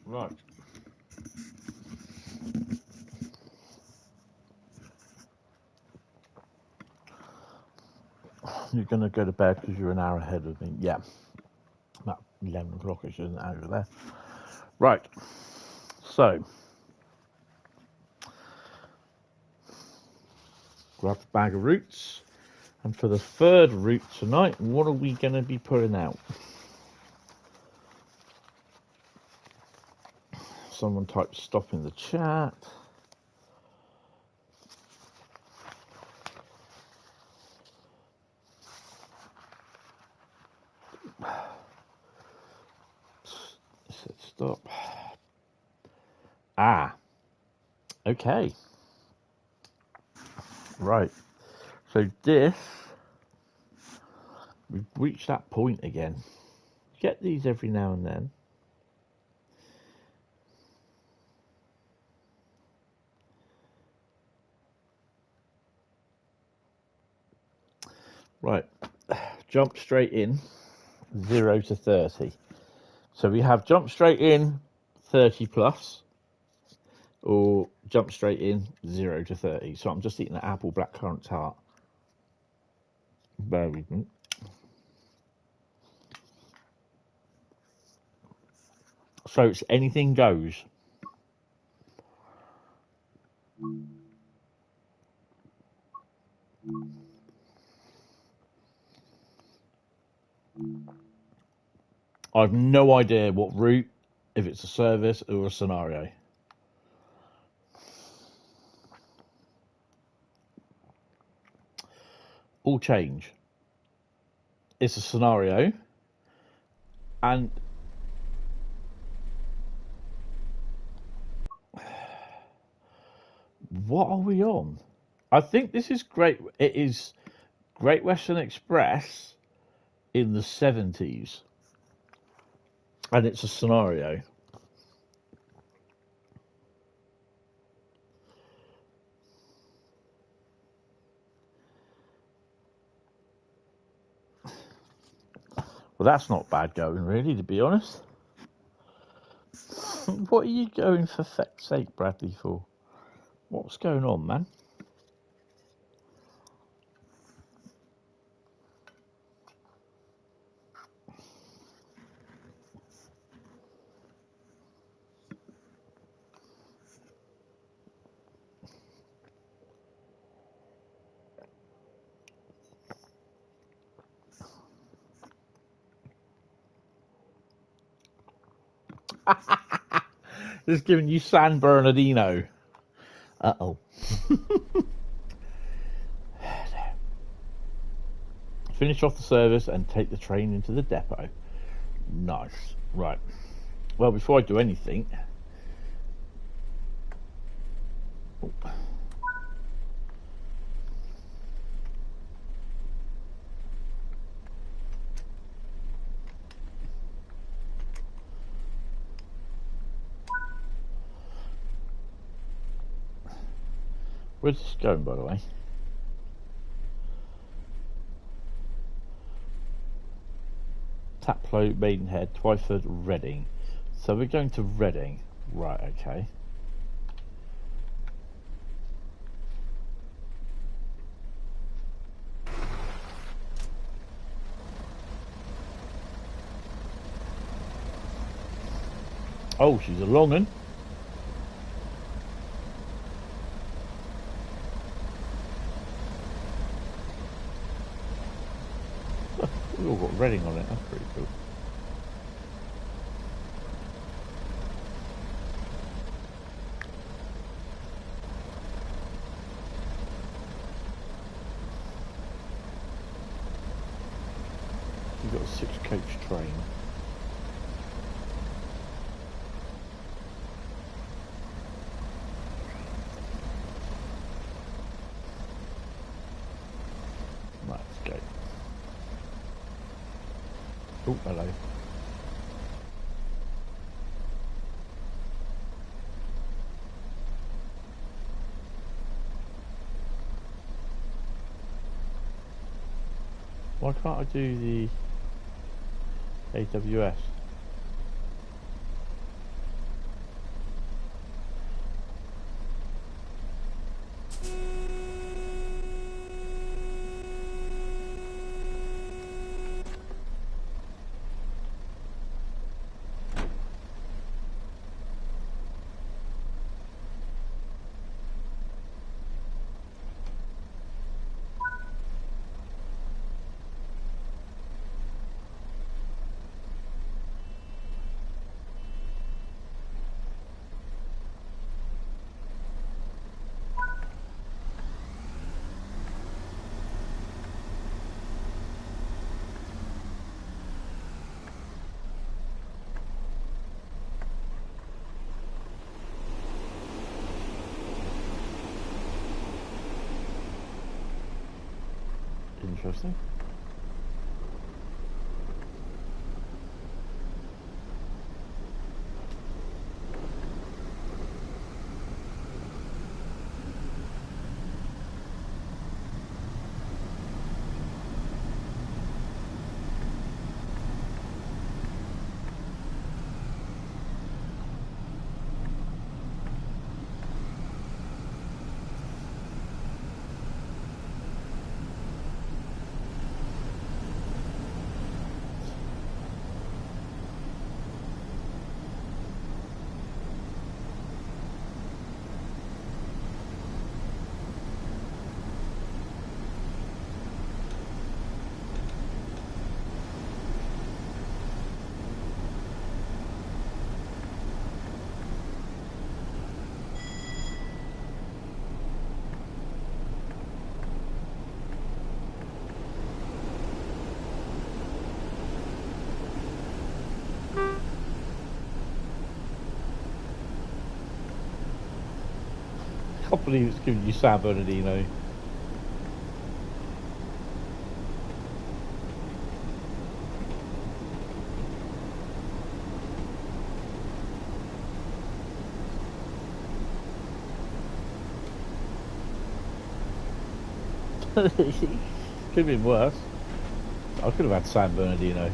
Right. You're going to go to bed because you're an hour ahead of me. Yeah. About 11 o'clock-ish, isn't it, over there? Right. So, grab a bag of roots. And for the third route tonight, what are we going to be putting out? Someone type stop in the chat. Stop. Okay. Right. So this, we've reached that point again. Get these every now and then. Right, jump straight in, 0 to 30. So we have jump straight in, 30 plus, or jump straight in, 0 to 30. So I'm just eating an apple blackcurrant tart. Bear with me. So it's anything goes. I've no idea what route, if it's a service or a scenario. All change. It's a scenario, and what are we on? I think this is great. It is Great Western Express in the 70s, and it's a scenario. Well, that's not bad going, really, to be honest. What are you going for feck's sake, Bradley, for? What's going on, man? Just giving you San Bernardino. Uh-oh. Finish off the service and take the train into the depot. Nice. Right. Well, before I do anything... Where's this going, by the way? Taplow, Maidenhead, Twyford, Reading. So we're going to Reading. Right, okay. Oh, she's a long one. We've all got Reading on it, that's pretty cool. We've got a 6-coach train. Right, let's go. Oh, hello. Why can't I do the AWS? Interesting. can't believe it's giving you San Bernardino. Could have been worse. I could have had San Bernardino.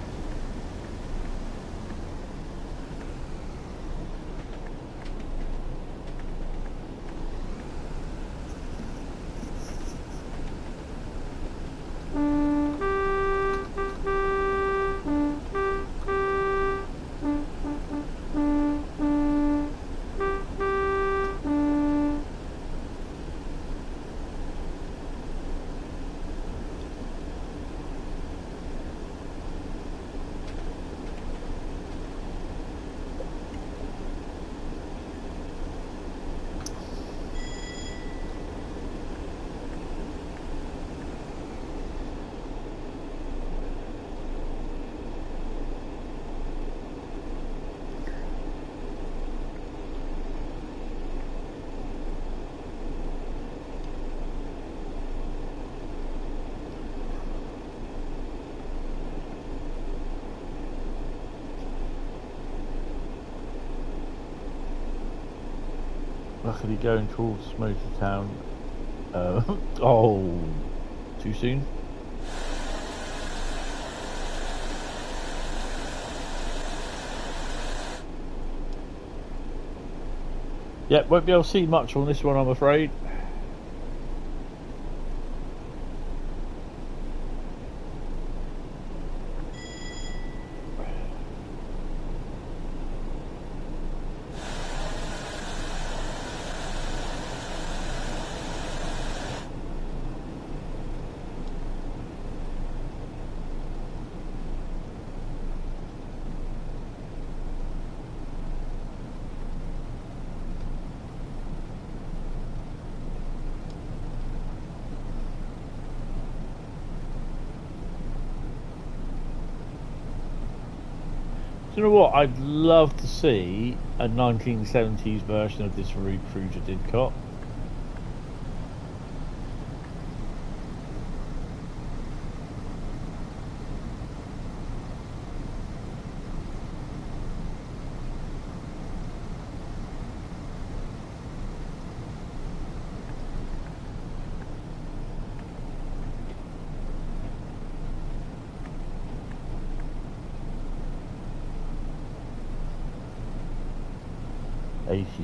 Luckily going towards Motor Town. Oh, too soon? Yep, won't be able to see much on this one, I'm afraid. Do you know what? I'd love to see a 1970s version of this Ruhr Cruiser Didcot.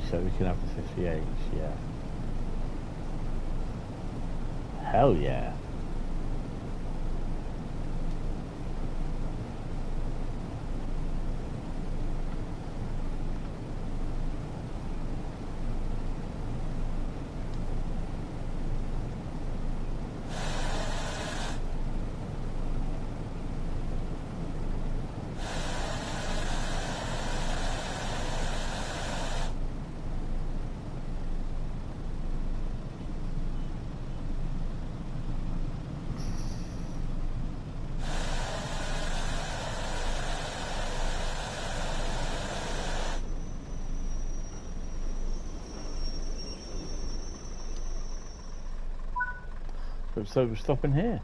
So we can have the 58s, yeah. Hell yeah. So we're stopping here.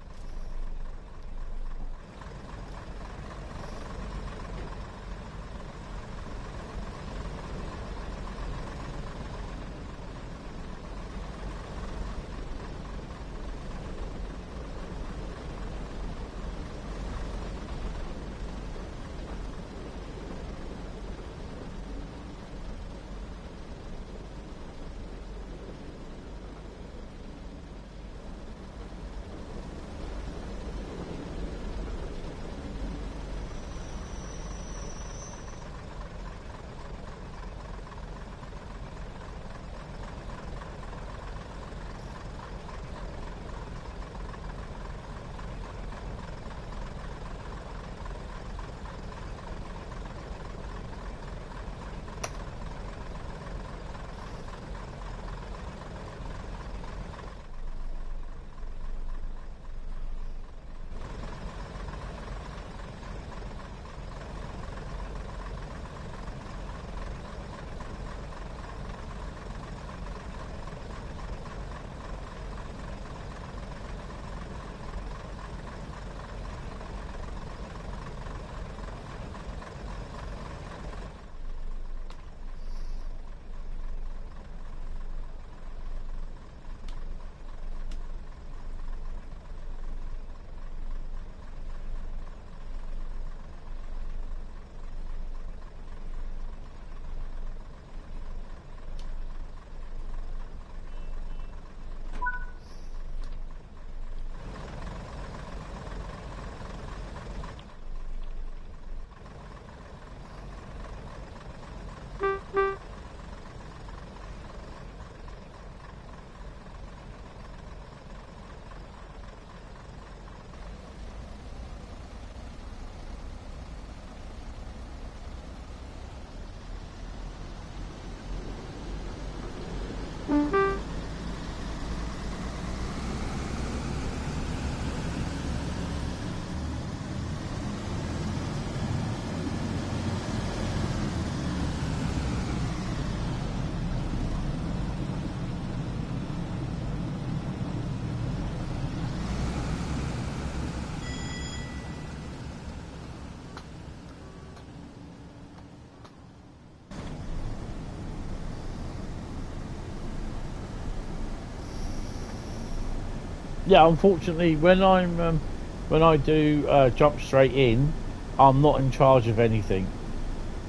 Yeah, unfortunately, when I do jump straight in, I'm not in charge of anything.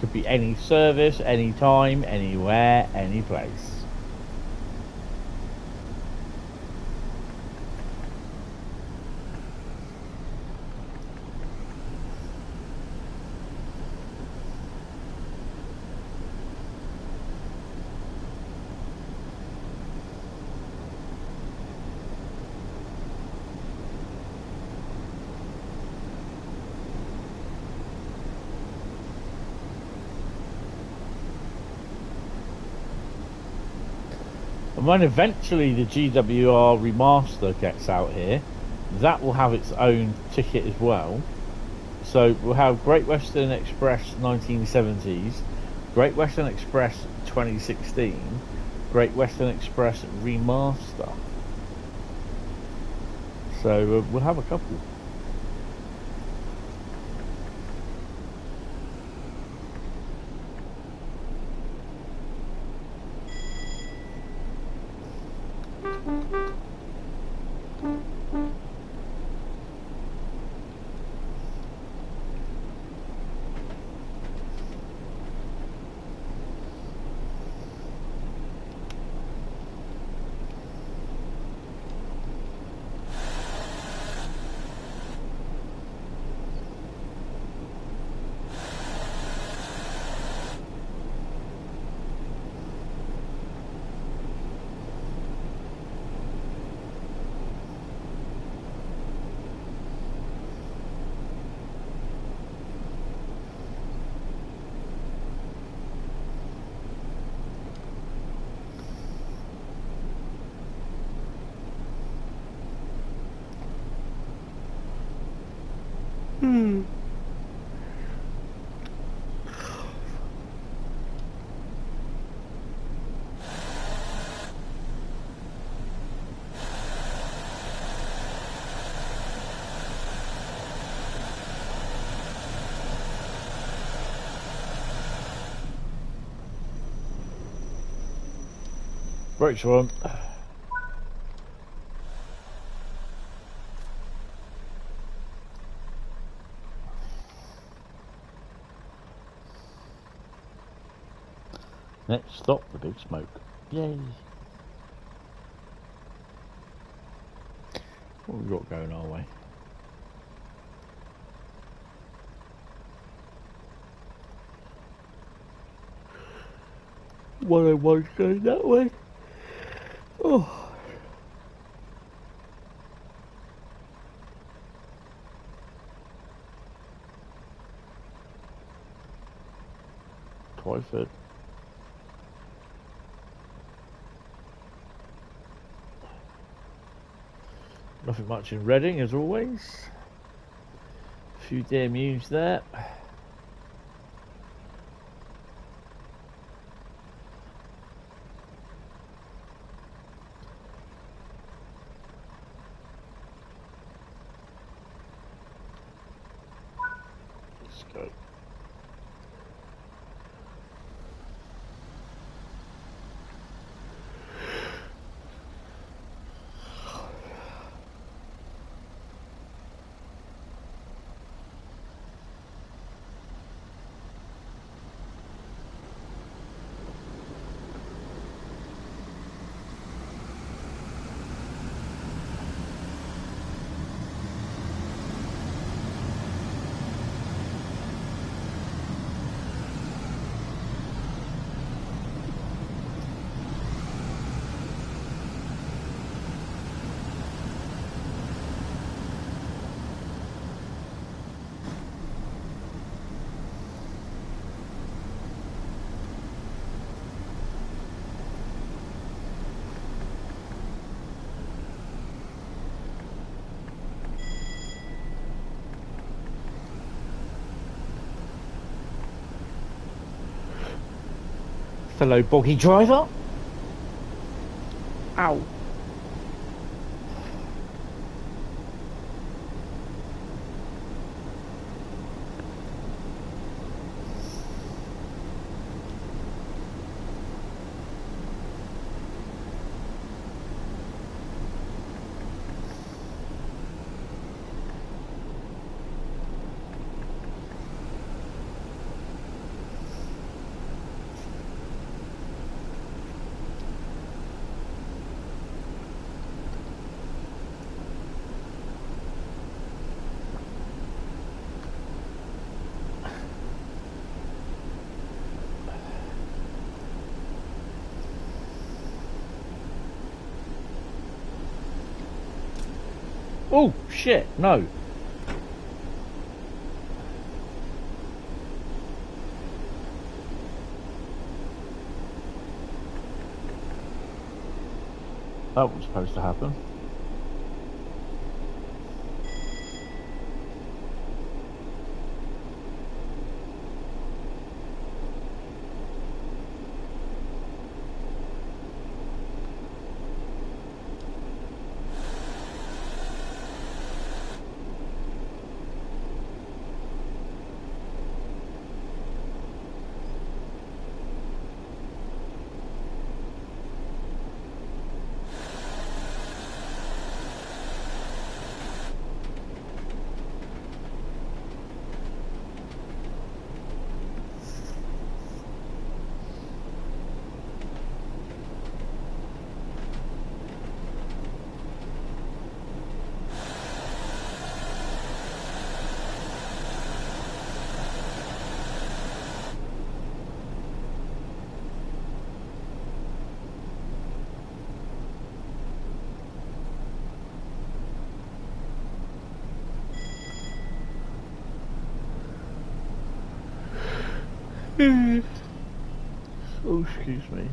Could be any service, any time, anywhere, any place. And when eventually the GWR remaster gets out here, that will have its own ticket as well. So we'll have Great Western Express 1970s, Great Western Express 2016, Great Western Express remaster. So we'll have a couple. Brakes are on. Next stop, the big smoke. Yay! What have we got going our way? One of one's going that way. Oh. Twice it. Nothing much in Reading as always. A few DMUs there. Let's go. Fellow boggy driver. Ow. Oh, shit, no. That was supposed to happen. Oh, excuse me.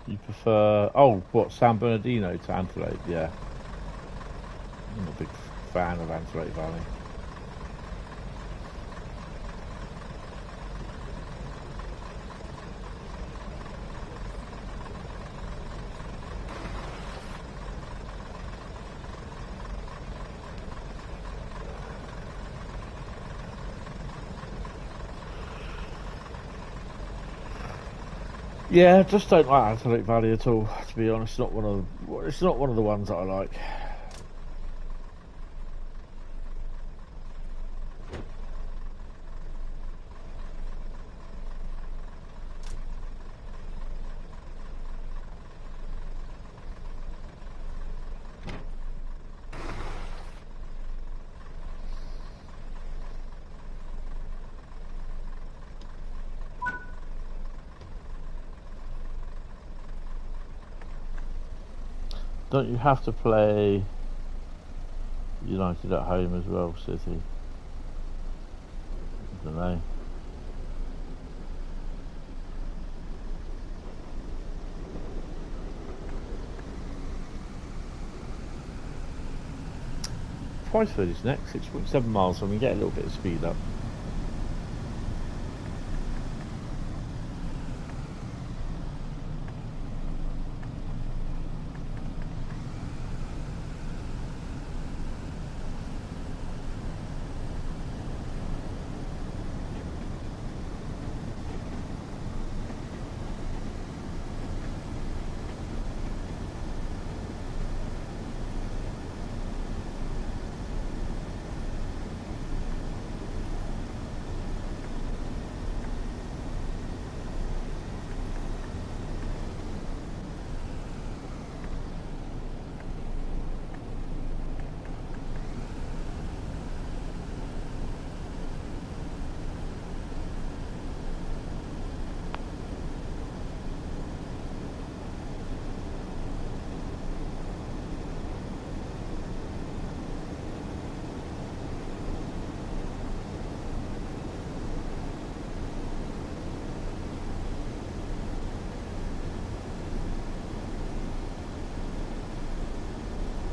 You prefer, oh, what, San Bernardino to Antelope? Yeah. I'm a big fan of Antelope Valley. Yeah, I just don't like Antelope Valley at all, to be honest. It's not one of the ones that I like. Don't you have to play United at home as well, City? I don't know. Twice is next, 6.7 miles, so we can get a little bit of speed up.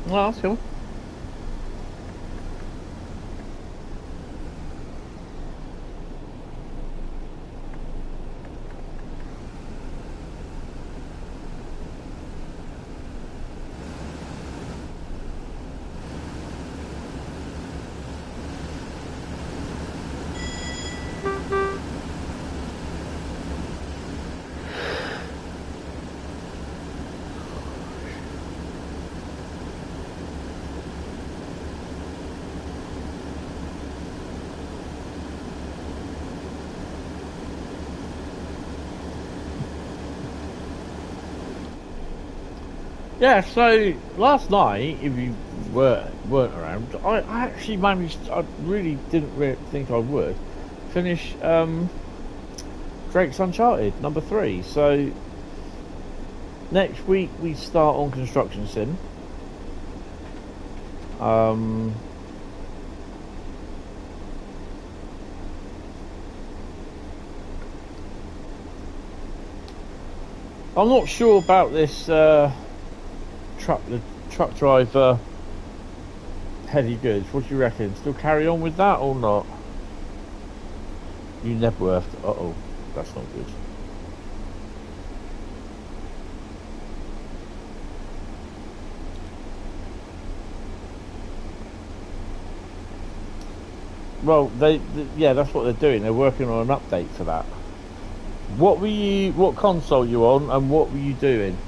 Well, that's cool. Yeah, so last night, if you weren't around, I actually managed. I really didn't think I would finish Drake's Uncharted number 3. So next week we start on Construction Sim. I'm not sure about this the truck driver heavy goods. What do you reckon? Still carry on with that or not? You Nebworth. Uh-oh, that's not good. Well, yeah, that's what they're doing. They're working on an update for that. What console you on, and what were you doing?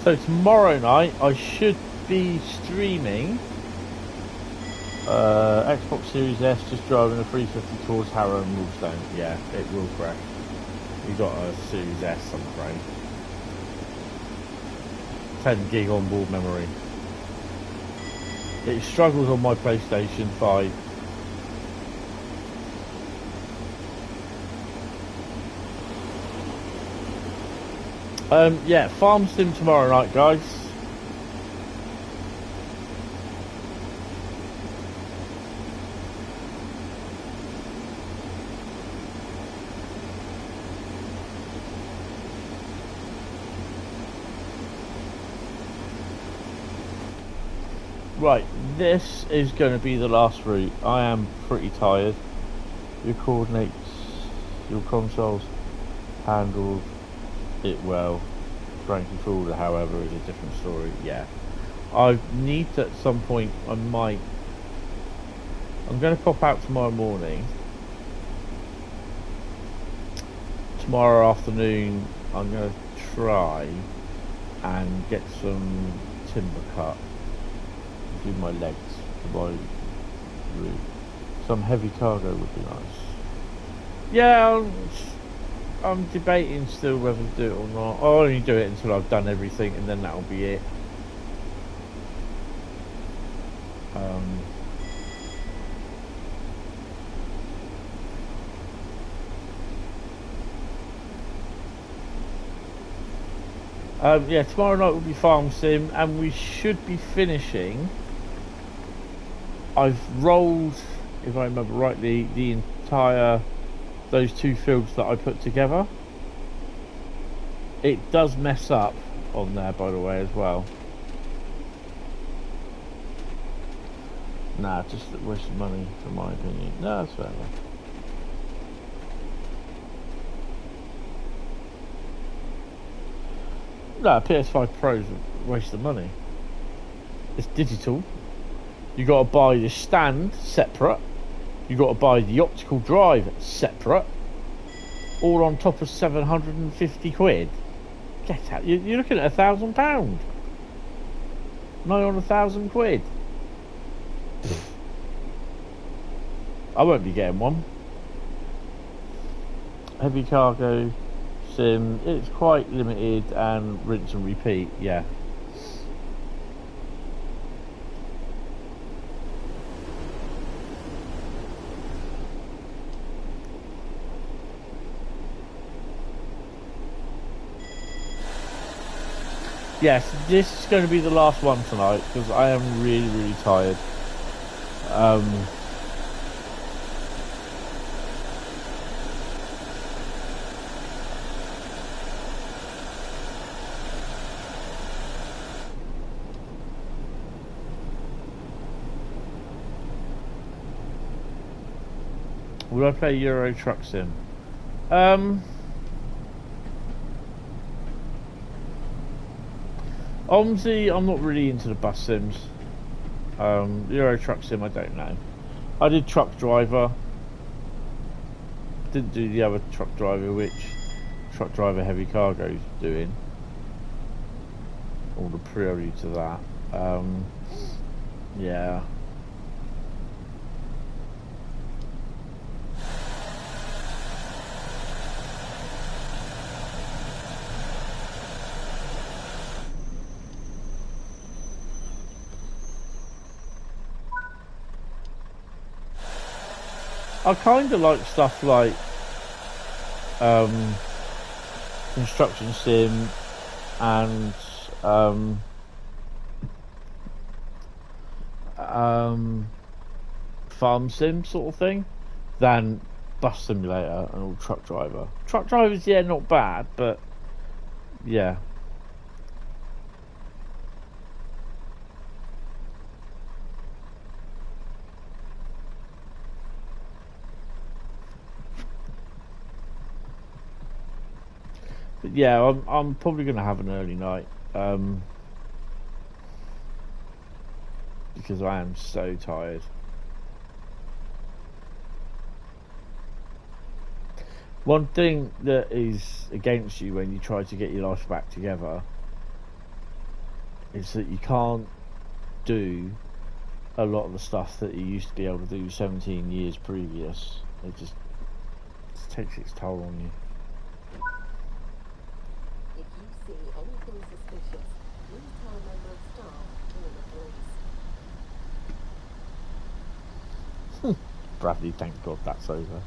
So tomorrow night I should be streaming Xbox Series S, just driving a 350 towards Harrow and Wolfstone. Yeah, it will crash. You got a Series S, I'm afraid. 10 gig onboard memory. It struggles on my PlayStation 5. Yeah, Farm Sim tomorrow night, guys. Right, this is going to be the last route. I am pretty tired. Your coordinates, your consoles handled it well. Frankie Fowler, however, is a different story. Yeah, I need to, at some point I'm going to pop out tomorrow morning. Tomorrow afternoon I'm going to try and get some timber cut, do my legs for my route. Some heavy cargo would be nice. Yeah, I'm debating still whether to do it or not. I'll only do it until I've done everything, and then that'll be it. Yeah, tomorrow night will be Farm Sim, and we should be finishing. I've rolled, if I remember rightly, the entire those two fields that I put together. It does mess up on there, by the way, as well. Nah, just a waste of money, for my opinion. No, that's fair enough. No, PS5 Pro is a waste of money. It's digital. You got to buy the stand separate. You got to buy the optical drive separate. All on top of 750 quid. Get out! You're looking at £1,000. Nigh on 1,000 quid. I won't be getting one. Heavy cargo sim. It's quite limited and rinse and repeat. Yeah. yes, this is going to be the last one tonight because I am really, really tired. Would I play Euro Truck Sim? Honestly, I'm not really into the bus sims. Euro Truck Sim, I don't know. I did Truck Driver. Didn't do the other Truck Driver, which Truck Driver Heavy Cargo's doing. All the prelude to that. Yeah. I kind of like stuff like construction sim and farm sim sort of thing than bus simulator and all truck driver. Truck drivers, yeah, not bad, but yeah. But yeah, I'm probably going to have an early night because I am so tired. One thing that is against you when you try to get your life back together is that you can't do a lot of the stuff that you used to be able to do 17 years previous. It just takes its toll on you. If you see anything suspicious, please tell a member of staff or the police. Bradley, thank God that's over.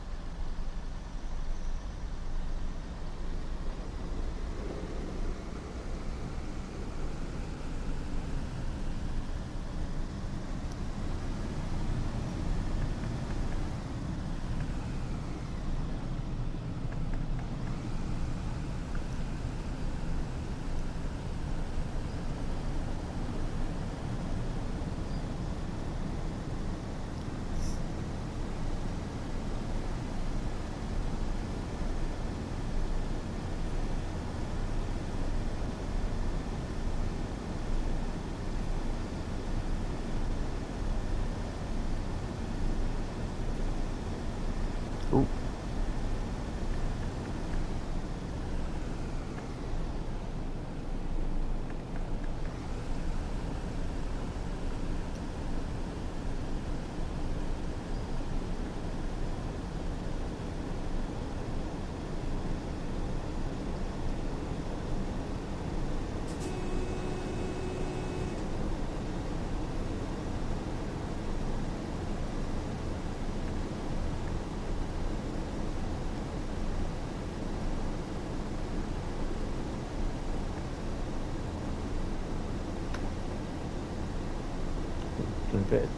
Doing a bit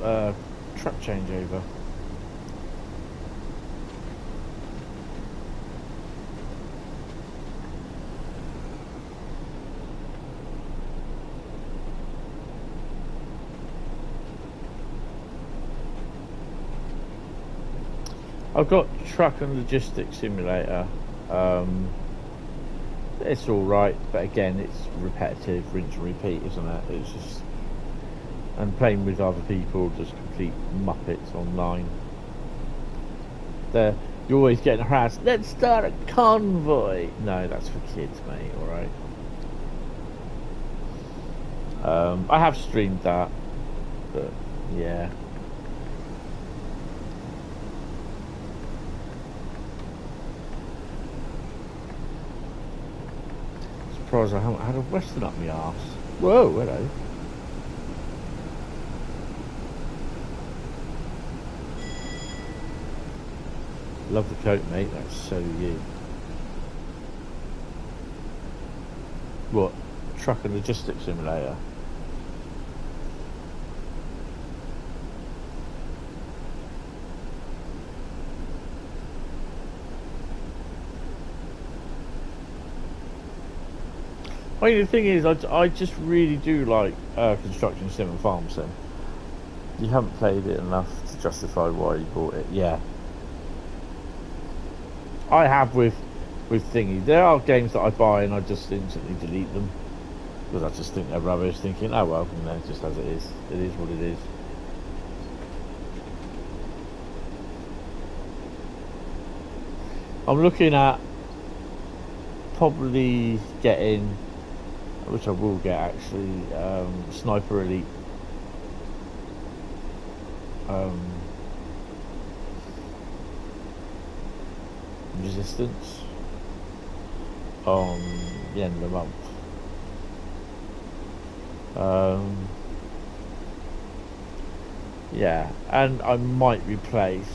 of truck changeover. I've got Truck and Logistics Simulator. It's alright, but again, it's repetitive, rinse and repeat, isn't it? It's just... and playing with other people, just complete muppets online. You're always getting harassed. Let's start a convoy. No, that's for kids, mate. Alright. I have streamed that, but yeah. Surprised I haven't had a Western up my arse. Whoa, hello. Love the coat, mate. That's so you. What? Truck and logistics simulator? I mean, the thing is, I just really do like construction sim and farm sim. You haven't played it enough to justify why you bought it. Yeah, I have with thingy. There are games that I buy and I just instantly delete them because I just think they're rubbish. Thinking, oh well, you know, just as it is. It is what it is. I'm looking at probably getting, which I will get actually, Sniper Elite. Resistance on the end of the month. Yeah, and I might replace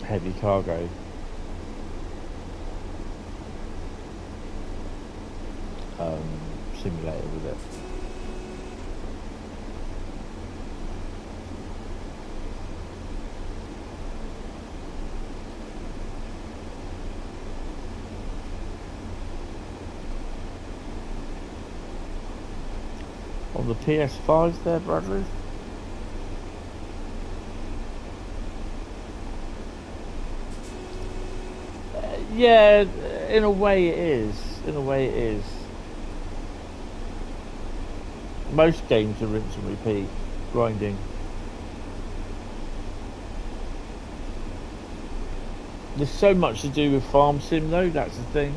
heavy cargo. Simulator with it. On the PS5 there, Bradley? Yeah, in a way it is. In a way it is. Most games are rinse and repeat, grinding. There's so much to do with farm sim though, that's the thing.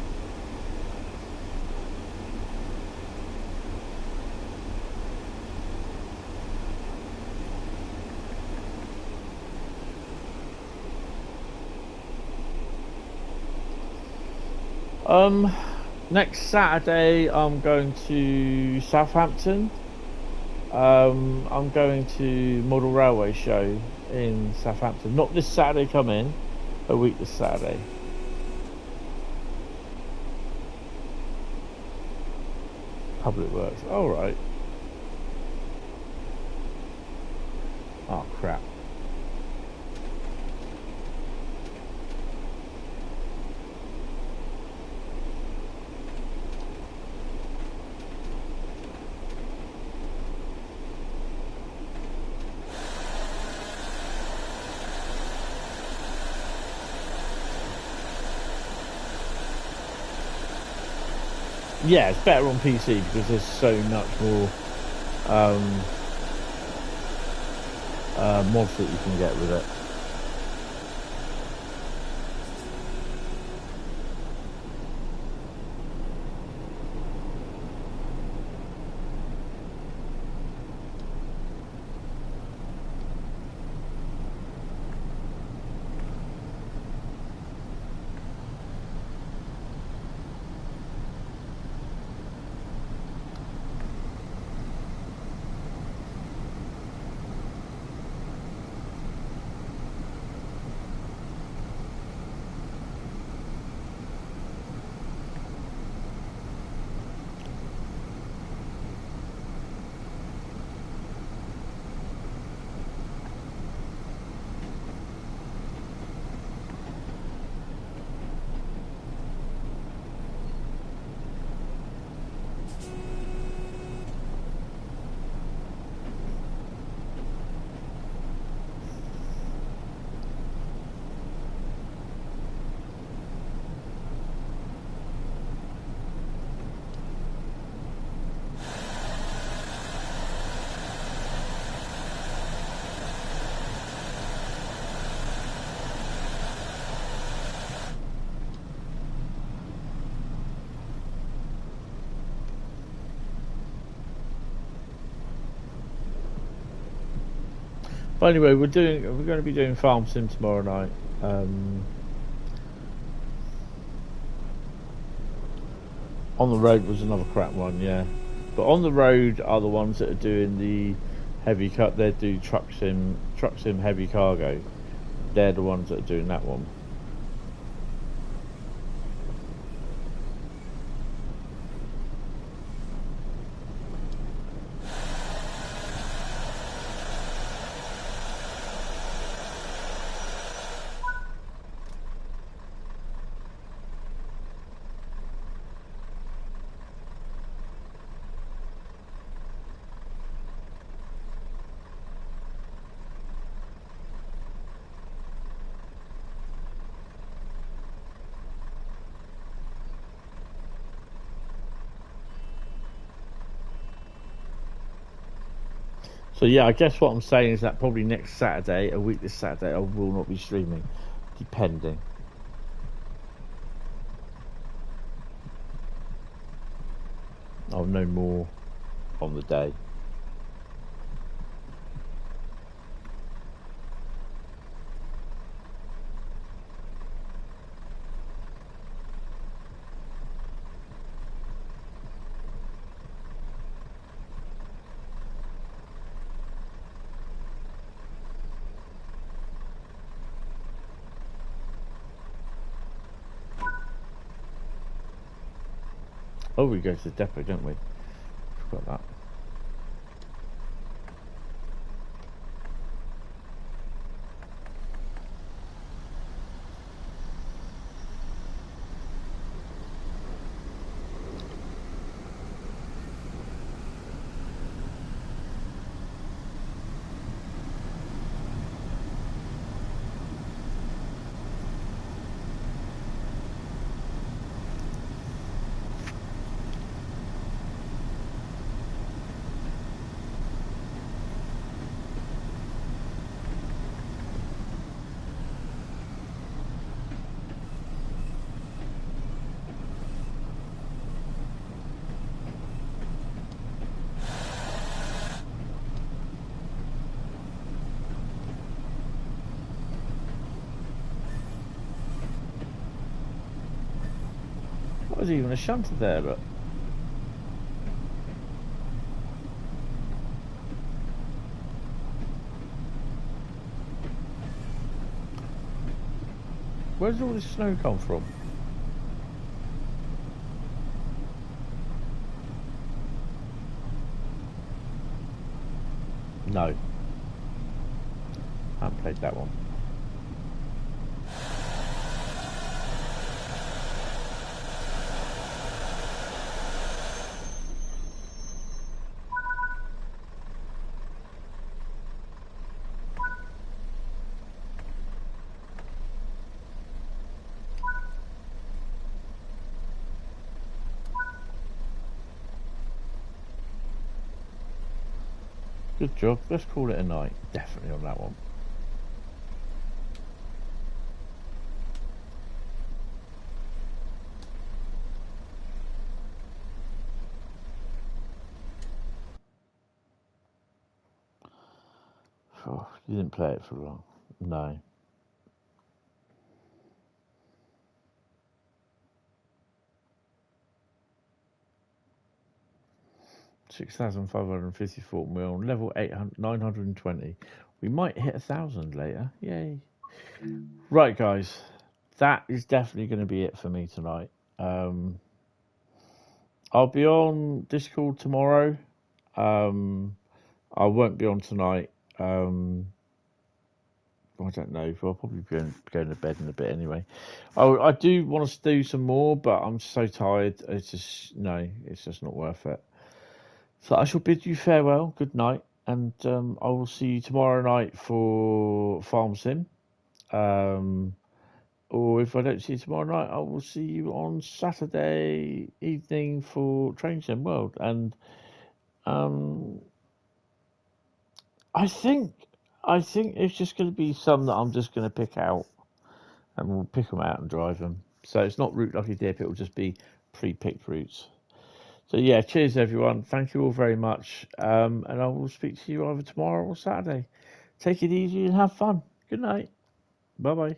Next Saturday I'm going to Southampton. I'm going to Model Railway Show in Southampton. Not this Saturday coming, a week this Saturday. Public Works, alright. Oh crap. Yeah, it's better on PC because there's so much more mods that you can get with it. But anyway, we're going to be doing farm sim tomorrow night. On the road was another crap one, yeah. But on the road are the ones that are doing the heavy cut. They do truck sim heavy cargo. They're the ones that are doing that one. So yeah, I guess what I'm saying is that probably next Saturday, a week this Saturday, I will not be streaming, depending. I'll know more on the day. Oh, we go to the depot, don't we? Forgot that. There's even a shunter there, but where's all this snow come from? No, I haven't played that one. Good job. Let's call it a night. Definitely on that one. Oh, you didn't play it for long. No. $6,554 mil, level 920. We might hit 1,000 later. Yay. Right, guys. That is definitely going to be it for me tonight. I'll be on Discord tomorrow. I won't be on tonight. I don't know. I'll probably be going to bed in a bit anyway. I do want to do some more, but I'm so tired. It's just not worth it. So I shall bid you farewell, good night, and I will see you tomorrow night for Farm Sim. Or if I don't see you tomorrow night, I will see you on Saturday evening for Train Sim World. And I think it's just going to be some that I'm just going to pick out, and we'll pick them out and drive them. So it's not Route Lucky Dip, it will just be pre-picked routes. So yeah, cheers everyone. Thank you all very much. And I will speak to you either tomorrow or Saturday. Take it easy and have fun. Good night. Bye bye.